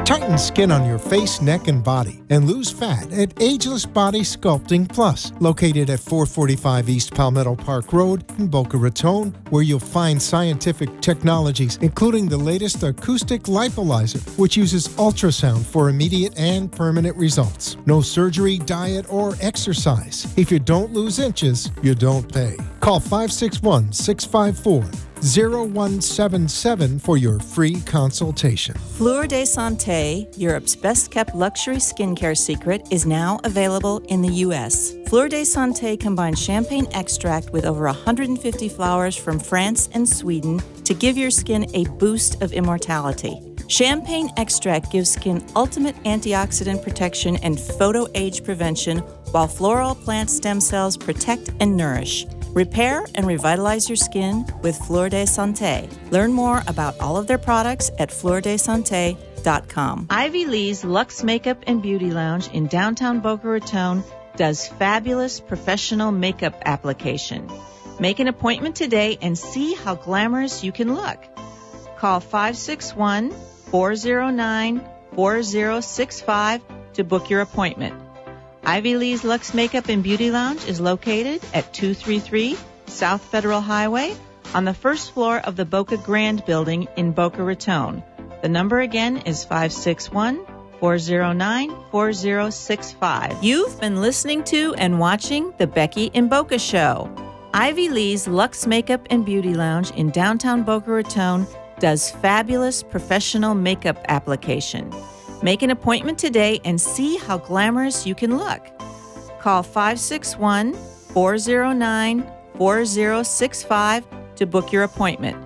Tighten skin on your face, neck, and body, and lose fat at Ageless Body Sculpting Plus, located at 445 East Palmetto Park Road in Boca Raton, where you'll find scientific technologies, including the latest acoustic lipolyzer, which uses ultrasound for immediate and permanent results. No surgery, diet, or exercise. If you don't lose inches, you don't pay. Call 561-654-0177 for your free consultation. Fleur de Santé, Europe's best-kept luxury skincare secret, is now available in the U.S. Fleur de Santé combines champagne extract with over 150 flowers from France and Sweden to give your skin a boost of immortality. Champagne extract gives skin ultimate antioxidant protection and photo-age prevention, while floral plant stem cells protect and nourish. Repair and revitalize your skin with Fleur de Santé. Learn more about all of their products at fleurdesante.com. Ivy Lee's Luxe Makeup and Beauty Lounge in downtown Boca Raton does fabulous professional makeup application. Make an appointment today and see how glamorous you can look. Call 561-409-4065 to book your appointment. Ivy Lee's Luxe Makeup and Beauty Lounge is located at 233 South Federal Highway on the first floor of the Boca Grand Building in Boca Raton. The number again is 561-409-4065. You've been listening to and watching The Becky and Boca Show. Ivy Lee's Luxe Makeup and Beauty Lounge in downtown Boca Raton does fabulous professional makeup application. Make an appointment today and see how glamorous you can look. Call 561-409-4065 to book your appointment.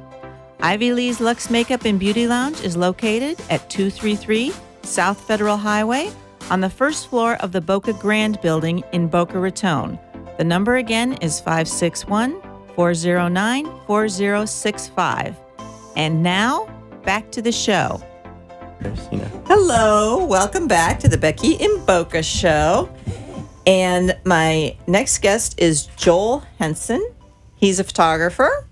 Ivy Lee's Luxe Makeup and Beauty Lounge is located at 233 South Federal Highway on the first floor of the Boca Grand Building in Boca Raton. The number again is 561-409-4065. And now, back to the show. Hello, welcome back to the Becky and Boca Show. And my next guest is Joel Henson. He's a photographer,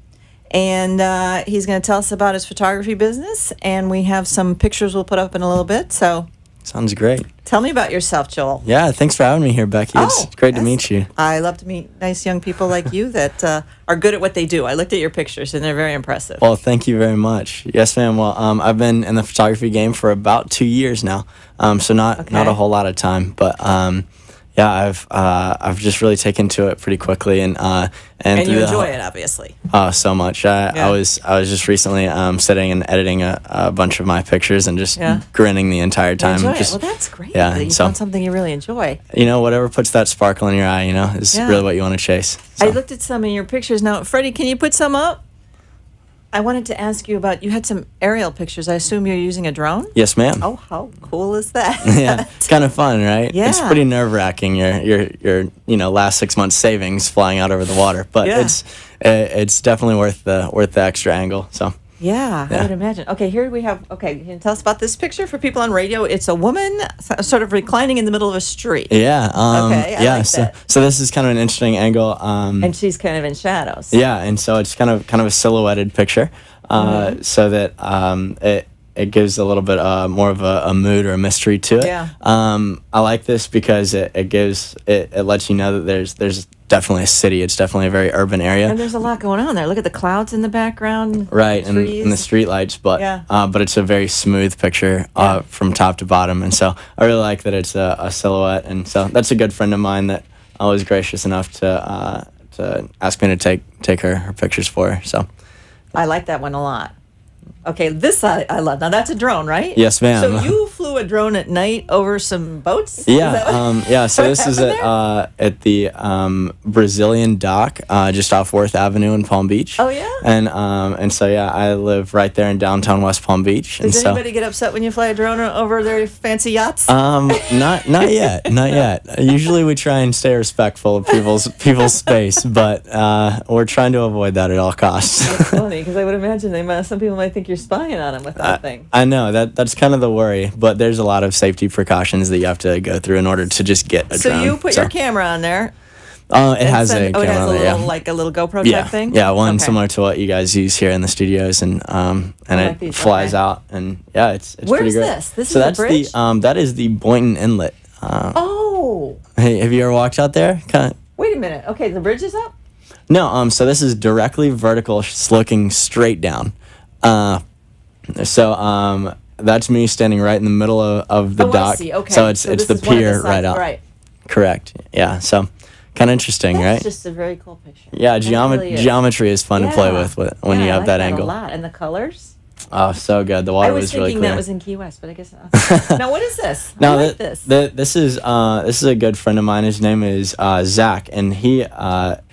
and he's going to tell us about his photography business. And we have some pictures we'll put up in a little bit. So, sounds great. Tell me about yourself, Joel. Yeah, thanks for having me here, Becky. It's great to meet you. I love to meet nice young people like you that are good at what they do. I looked at your pictures, and they're very impressive. Well, thank you very much. Yes, ma'am. Well, I've been in the photography game for about 2 years now, so not a whole lot of time, but yeah, I've just really taken to it pretty quickly, and you enjoy it, obviously. Oh, so much. I was just recently sitting and editing a bunch of my pictures and just grinning the entire time. Well, that's great. Yeah, that you found something you really enjoy. You know, whatever puts that sparkle in your eye, is really what you want to chase. So. I looked at some of your pictures. Now, Freddie, can you put some up? I wanted to ask you about, you had some aerial pictures. I assume you're using a drone? Yes, ma'am. Oh, how cool is that? Yeah, it's kind of fun, right? Yeah. It's pretty nerve-wracking, your last 6 months savings flying out over the water, but it's definitely worth the extra angle, so. Yeah, I would imagine. Okay, here we have, can you tell us about this picture for people on radio? It's a woman sort of reclining in the middle of a street. Yeah. I like that. So this is kind of an interesting angle. And she's kind of in shadows. Yeah, and so it's kind of a silhouetted picture, so that it gives a little bit more of a mood or a mystery to it. Yeah. I like this because it lets you know that there's definitely a city. It's definitely a very urban area. And there's a lot going on there. Look at the clouds in the background. Right, and the street lights, but it's a very smooth picture from top to bottom. And so I really like that it's a silhouette. And so that's a good friend of mine that I was gracious enough to ask me to take her pictures for her. So I like that one a lot. Okay, this I love. Now, that's a drone, right? Yes, ma'am. So you flew a drone at night over some boats? Yeah. So this is at the Brazilian dock, just off Worth Avenue in Palm Beach. Oh yeah. And so I live right there in downtown West Palm Beach. Does anybody get upset when you fly a drone over their fancy yachts? Not yet. Usually we try and stay respectful of people's space, but we're trying to avoid that at all costs. That's funny, because I would imagine some people might think you're spying on them with that thing. I know that's kind of the worry, but there's a lot of safety precautions that you have to go through in order to just get a drone. So you put your camera on there. It has a camera on there, like a little GoPro type thing? Yeah, one similar to what you guys use here in the studios, and it flies out, and it's pretty great. Where's this? This so is that's a bridge? that is the Boynton Inlet. Hey, have you ever walked out there? Wait a minute. Okay, the bridge is up? No, so this is directly vertical, looking straight down. That's me standing right in the middle of the dock. I see. Okay. So it's the pier right out. Right. Correct. Yeah. So kind of interesting, right? That's just a very cool picture. Yeah, geometry is fun to play with when you have that angle. I like that a lot. And the colors? Oh, so good. The water was really clear. I was thinking that was in Key West, but I guess not. Now, what is this? Now, I like this. This is a good friend of mine. His name is Zach, and he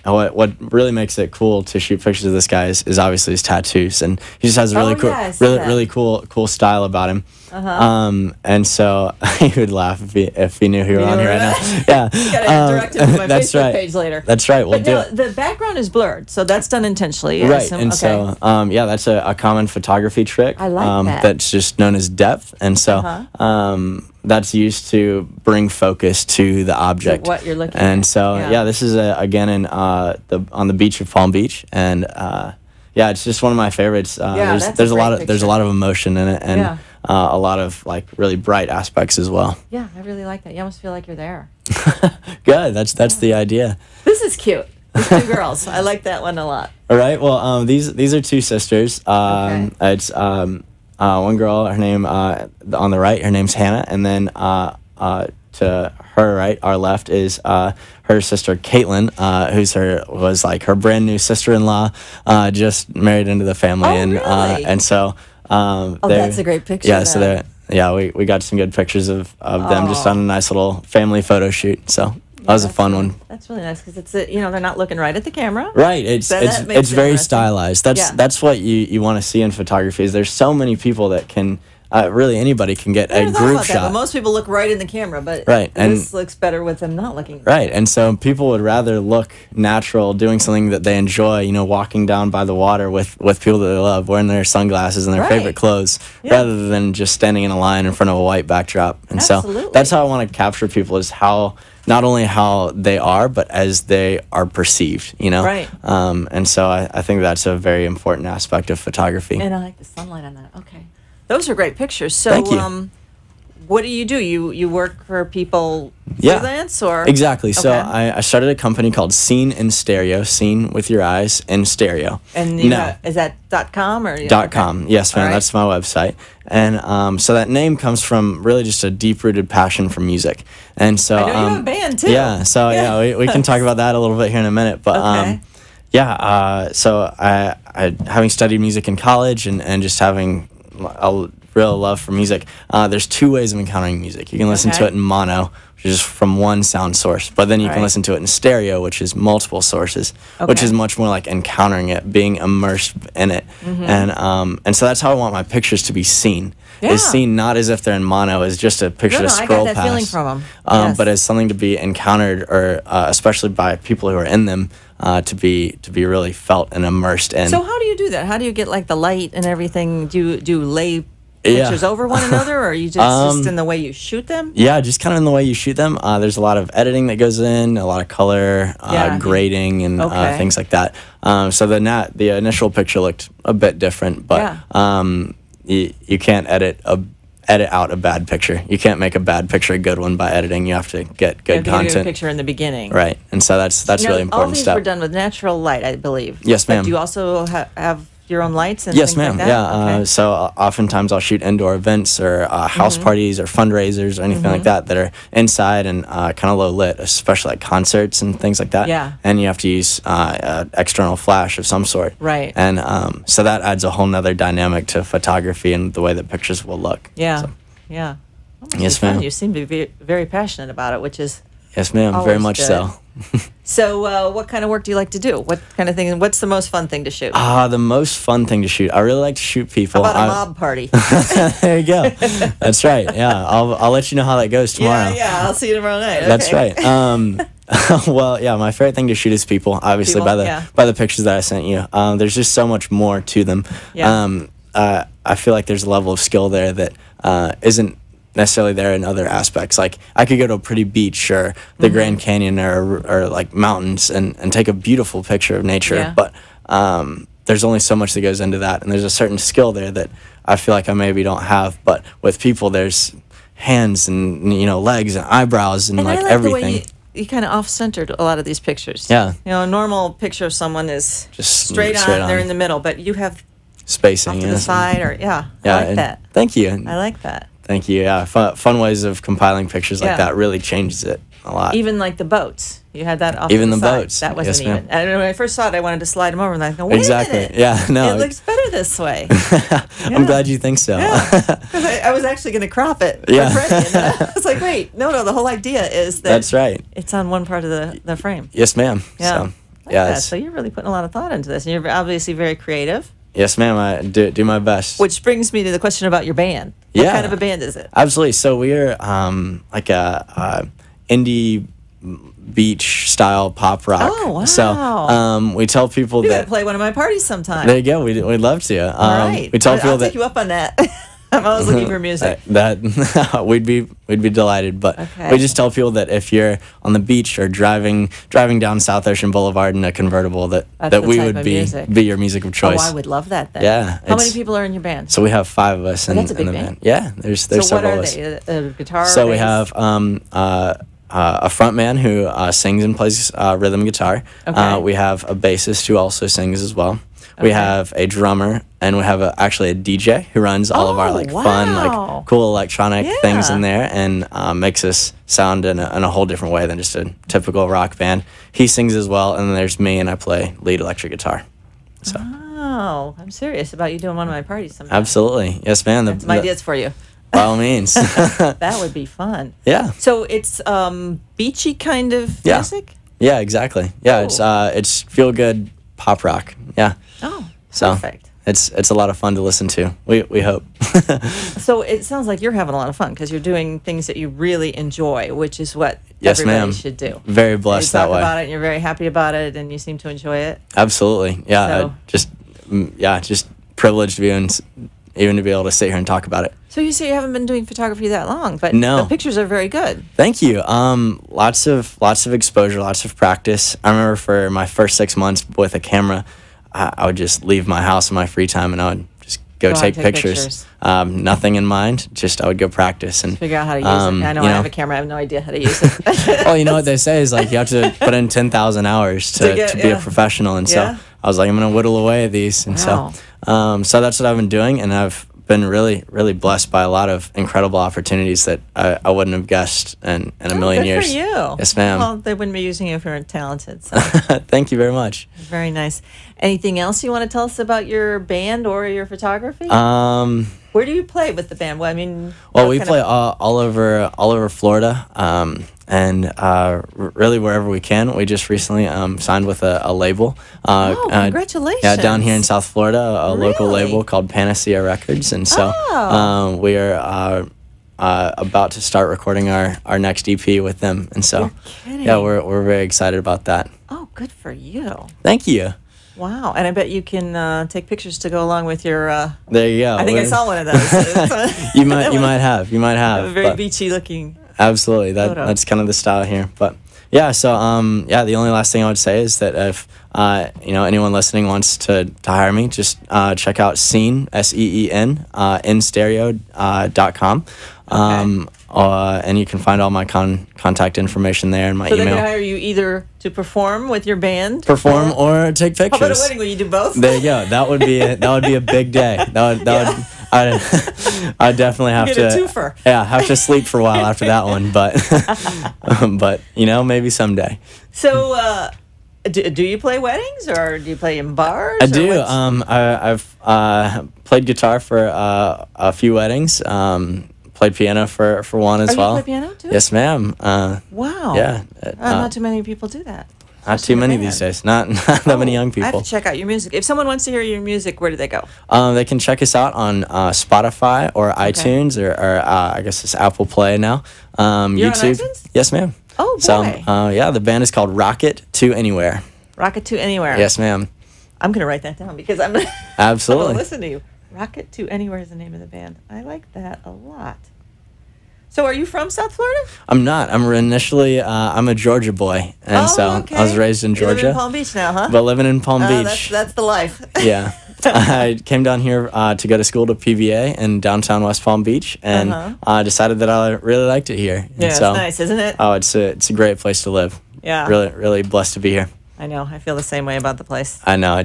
what really makes it cool to shoot pictures of this guy is obviously his tattoos, and he just has a really cool style about him. And so he would laugh if he knew he were on here right now. Yeah, you gotta direct him to my Facebook page later. That's right. We'll do it. The background is blurred, so that's done intentionally. Right, and so that's a common photography trick. I like that. That's just known as depth, and so that's used to bring focus to the object. So what you're looking at. And so this is again on the beach of Palm Beach, and it's just one of my favorites. There's a lot of emotion in it, and a lot of like really bright aspects as well. Yeah, I really like that. You almost feel like you're there. Good. That's the idea. This is cute. These two girls. I like that one a lot. All right. Well, these are two sisters. It's one girl. Her name on the right. Her name's Hannah, and then to her right, our left, is her sister Caitlin, was like her brand new sister-in-law, just married into the family, really? And so. That's a great picture. Yeah, so we got some good pictures of them just on a nice little family photo shoot. So that was a fun one. That's really nice because it's they're not looking right at the camera. Right. It's very stylized. That's what you want to see in photography. Is there's so many people that can. Really, anybody can get a group shot. But most people look right in the camera, but this looks better with them not looking. Right, and so people would rather look natural, doing something that they enjoy. Walking down by the water with people that they love, wearing their sunglasses and their favorite clothes, rather than just standing in a line in front of a white backdrop. And so that's how I want to capture people: is how not only how they are, but as they are perceived. Right. And so I think that's a very important aspect of photography. And I like the sunlight on that. Okay. Those are great pictures. So, Thank you. What do? You work for people freelance or? Exactly. So I started a company called Scene in Stereo, Scene with your eyes in stereo. And is that .com or? .com. Yes, ma'am. Right. That's my website. And so that name comes from really just a deep-rooted passion for music. And so I know you have a band too. Yeah. So we can talk about that a little bit here in a minute. But so I having studied music in college and just having a real love for music. There's two ways of encountering music. You can listen to it in mono, which is from one sound source, but then you can listen to it in stereo, which is multiple sources, which is much more like encountering it, being immersed in it. And so that's how I want my pictures to be seen. Is seen not as if they're in mono, as just a picture to scroll I got that past, feeling from them. but as something to be encountered, or especially by people who are in them, to be really felt and immersed in. So how do you do that? How do you get like the light and everything? Do you lay pictures over one another, or are you just in the way you shoot them? Yeah, just kind of in the way you shoot them. There's a lot of editing that goes in, a lot of color, grading, and things like that. So the initial picture looked a bit different, but you can't edit out a bad picture. You can't make a bad picture a good one by editing. You have to get good content. Get a picture in the beginning, right? And so that's really important. All these were done with natural light, I believe. Yes, ma'am. But do you also have your own lights and yes, things ma'am. like that? Yeah. So oftentimes I'll shoot indoor events or house parties or fundraisers or anything like that are inside and kind of low lit, especially like concerts and things like that. Yeah. And you have to use external flash of some sort. Right. And so that adds a whole nother dynamic to photography and the way that pictures will look. Yeah. So. Yeah. Yes, ma'am. You seem to be very passionate about it, which is yes, ma'am. Very much good. so. So, what kind of work do you like to do? What kind of thing? What's the most fun thing to shoot? The most fun thing to shoot. I really like to shoot people. How about a mob party? There you go. That's right. Yeah, I'll let you know how that goes tomorrow. Yeah. I'll see you tomorrow night. Okay. That's right. Well, yeah, my favorite thing to shoot is people. Obviously, by the pictures that I sent you. There's just so much more to them. Yeah. I feel like there's a level of skill there that isn't necessarily there in other aspects. Like I could go to a pretty beach or the Grand Canyon or like mountains and take a beautiful picture of nature, but there's only so much that goes into that, and there's a certain skill there that I feel like I maybe don't have. But with people, there's hands and legs and eyebrows and like everything. The way you kind of off-centered a lot of these pictures. Yeah. A normal picture of someone is just straight on. They're in the middle, but you have spacing off to the side, or I like that. Thank you. I like that. Thank you. Yeah, fun ways of compiling pictures like that really changes it a lot. Even like the boats, you had that off even to the side. Boats. That wasn't yes, even. And when I first saw it, I wanted to slide them over, and I go, wait a minute. Yeah, no, it looks better this way. I'm glad you think so. Because I was actually going to crop it for Freddie, and then I was like, wait, no, the whole idea is that that's right. It's on one part of the frame. Yes, ma'am. Yeah. So, so you're really putting a lot of thought into this, and you're obviously very creative. Yes, ma'am. I do my best. Which brings me to the question about your band. What kind of a band is it? Absolutely. So we're like a indie beach style pop rock. Oh, wow. So we tell people you that gotta play one of my parties sometime. There you go. We'd love to. All right. We tell people I'll take you up on that. I'm always looking for music. That we'd be delighted, but we just tell people that if you're on the beach or driving down South Ocean Boulevard in a convertible, that we would be your music of choice. Oh, I would love that then. Yeah. How many people are in your band? So we have 5 of us in that's a big the band. band. Yeah, there's so several what are of us. they? Guitar. So bass? we have a front man who sings and plays rhythm guitar. Okay. We have a bassist who also sings as well. We have a drummer, and we have actually a DJ who runs all of our fun, cool electronic things in there, and makes us sound in a whole different way than just a typical rock band. He sings as well, and then there's me, and I play lead electric guitar. So. Oh, I'm serious about you doing one of my parties sometime. Absolutely, yes, man. That's my ideas for you. By all means. That would be fun. Yeah. So it's beachy kind of music? Yeah, exactly. Yeah, it's feel good pop rock. Yeah. Oh, so perfect. It's a lot of fun to listen to. We hope. So it sounds like you're having a lot of fun because you're doing things that you really enjoy, which is what yes, everybody should do. Very blessed that way. You talk about it, and you're very happy about it, and you seem to enjoy it. Absolutely. Yeah. Just privileged to be even to be able to sit here and talk about it. So you say you haven't been doing photography that long, but no. The pictures are very good. Thank you. Lots of exposure, lots of practice. I remember for my first 6 months with a camera, I would just leave my house in my free time and I would just go take pictures. Nothing in mind, just I would go practice and figure out how to use it. I know I have a camera, I have no idea how to use it. Well, you know what they say is like you have to put in 10,000 hours to be a professional, and so I was like, I'm gonna whittle away at these, and so that's what I've been doing, and I've been really, really blessed by a lot of incredible opportunities that I wouldn't have guessed in a million years. Good for you. Yes, ma'am. Well, they wouldn't be using you if you weren't talented. So. Thank you very much. Very nice. Anything else you want to tell us about your band or your photography? Where do you play with the band? Well, I mean, we play all over Florida, and really wherever we can. We just recently signed with a label. Congratulations! Yeah, down here in South Florida, a local label called Panacea Records, and so we are about to start recording our next EP with them, and so we're very excited about that. Oh, good for you! Thank you. Wow, and I bet you can take pictures to go along with your. There you go. I think I saw one of those. you might have. Very beachy looking. Absolutely, that's kind of the style here. But yeah, so the only last thing I would say is that if anyone listening wants to hire me, just check out Scene SEEN instereo.com. And you can find all my contact information there and my email. So they can hire you either to perform with your band, or take pictures. How about a wedding where you do both? There you go. That would be a big day. I'd definitely have to. A twofer. Yeah, have to sleep for a while after that one, but maybe someday. So. Do you play weddings or do you play in bars? I do. I've played guitar for a few weddings. played piano for one as well. You play piano too? Yes, ma'am. Wow. Yeah. Not too many people do that. Not too many these days. Not that many young people. I have to check out your music. If someone wants to hear your music, where do they go? They can check us out on Spotify or iTunes or I guess it's Apple Play now. You're YouTube. on iTunes? Yes, ma'am. Oh, boy. So, yeah, the band is called Rocket to Anywhere. Rocket to Anywhere. Yes, ma'am. I'm going to write that down because I'm Absolutely. going to listen to you. Rocket to Anywhere is the name of the band. I like that a lot. So are you from South Florida? I'm not. I'm a Georgia boy. And okay. I was raised in Georgia. You live in Palm Beach now, huh? But living in Palm Beach. That's the life. Yeah. I came down here to go to school to PVA in downtown West Palm Beach, and I decided that I really liked it here. Yeah, it's nice, isn't it? Oh, it's a great place to live. Yeah. Really blessed to be here. I know. I feel the same way about the place. I know.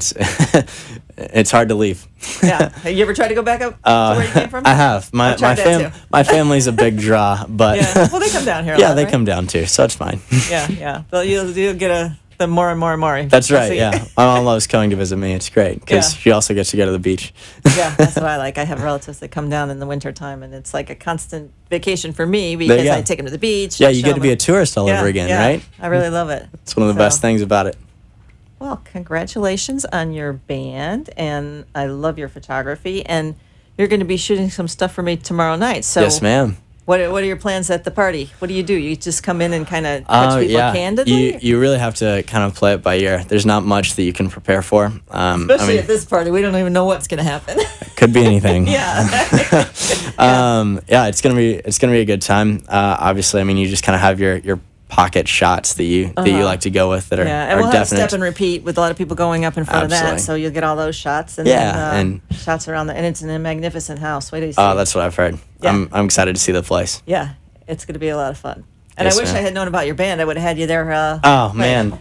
It's hard to leave. Yeah. Have you ever tried to go back up to where you came from? I have. My family's a big draw, but yeah. Well, they come down here a yeah, lot, they right? come down too, so it's fine. Yeah. But you'll get the more and more and more. That's right, yeah. My mom loves coming to visit me. It's great because she also gets to go to the beach. Yeah, that's what I like. I have relatives that come down in the wintertime, and it's like a constant vacation for me because I take them to the beach. Yeah, you get to be a tourist all over again, right? I really love it. It's one of the best things about it. Well, congratulations on your band, and I love your photography, and you're going to be shooting some stuff for me tomorrow night. So yes, ma'am. What are your plans at the party? What do? You just come in and kind of touch people candidly? You really have to kind of play it by ear. There's not much that you can prepare for. Especially at this party, we don't even know what's going to happen. Could be anything. Yeah. Yeah, it's gonna be a good time. Obviously, I mean, you just kind of have your pocket shots that you like to go with that are and we'll definite. have step and repeat with a lot of people going up in front of that, so you'll get all those shots. And then, shots around and it's in a magnificent house. Wait till you see. Oh, that's what I've heard. Yeah. I'm excited to see the place. Yeah, it's going to be a lot of fun. And I wish I had known about your band. I would have had you there. Man.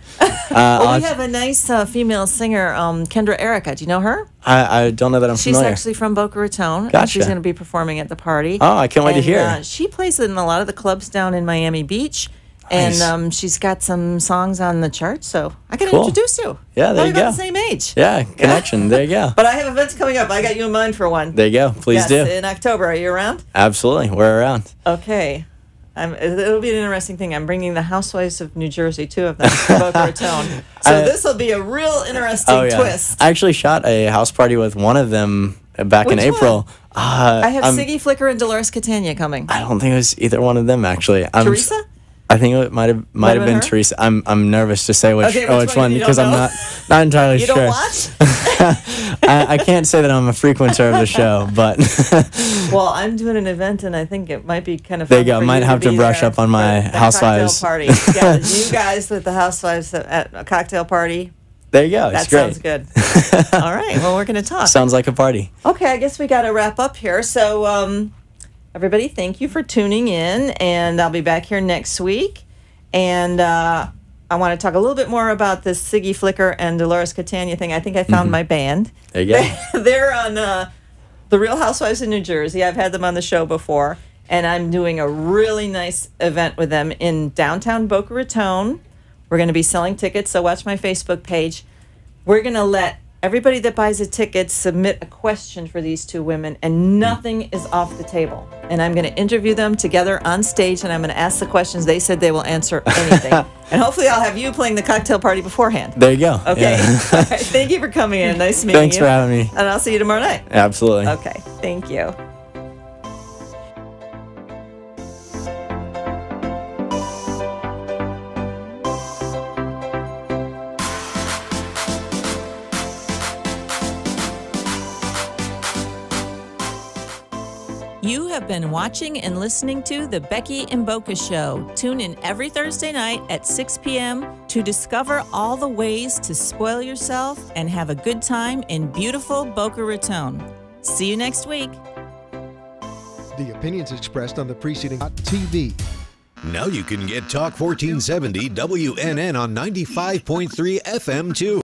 Well, we have a nice female singer, Kendra Erica. Do you know her? I don't know that I'm familiar. She's actually from Boca Raton. Gotcha. And she's going to be performing at the party. Oh, I can't wait to hear. She plays in a lot of the clubs down in Miami Beach. Nice. And she's got some songs on the charts, so I can introduce you. Yeah, there you go. About the same age. Yeah, connection. There you go. But I have events coming up. I got you in mind for one. There you go. Please do. In October. Are you around? Absolutely. We're around. Okay. It'll be an interesting thing. I'm bringing the Housewives of New Jersey, 2 of them, to Boca Raton. So this will be a real interesting twist. I actually shot a house party with one of them back in April. I have Siggy Flicker and Dolores Catania coming. I don't think it was either one of them, actually. Teresa? I think it might have been Teresa. I'm nervous to say which one because I'm not entirely sure. You don't watch? I can't say that I'm a frequenter of the show, but well, I'm doing an event and I think it might be kind of fun. There you go. Might have to brush up on my housewives party. Yeah, you guys with the housewives at a cocktail party. There you go. That great. Sounds good. All right. Well, we're going to talk. Sounds like a party. Okay. I guess we got to wrap up here. So, everybody, thank you for tuning in, and I'll be back here next week. And I want to talk a little bit more about this Siggy Flicker and Dolores Catania thing. I think I found my band. There you go. They're on The Real Housewives of New Jersey. I've had them on the show before, and I'm doing a really nice event with them in downtown Boca Raton. We're going to be selling tickets, so watch my Facebook page. We're going to let everybody that buys a ticket submit a question for these 2 women, and nothing is off the table. And I'm going to interview them together on stage, and I'm going to ask the questions. They said they will answer anything. And hopefully I'll have you playing the cocktail party beforehand. There you go. Okay. Yeah. All right. Thank you for coming in. Nice meeting you. Thanks for having me. And I'll see you tomorrow night. Absolutely. Okay. Thank you. You have been watching and listening to The Becky and Boca Show. Tune in every Thursday night at 6 p.m. to discover all the ways to spoil yourself and have a good time in beautiful Boca Raton. See you next week. The opinions expressed on the preceding TV. Now you can get Talk 1470 WNN on 95.3 FM too.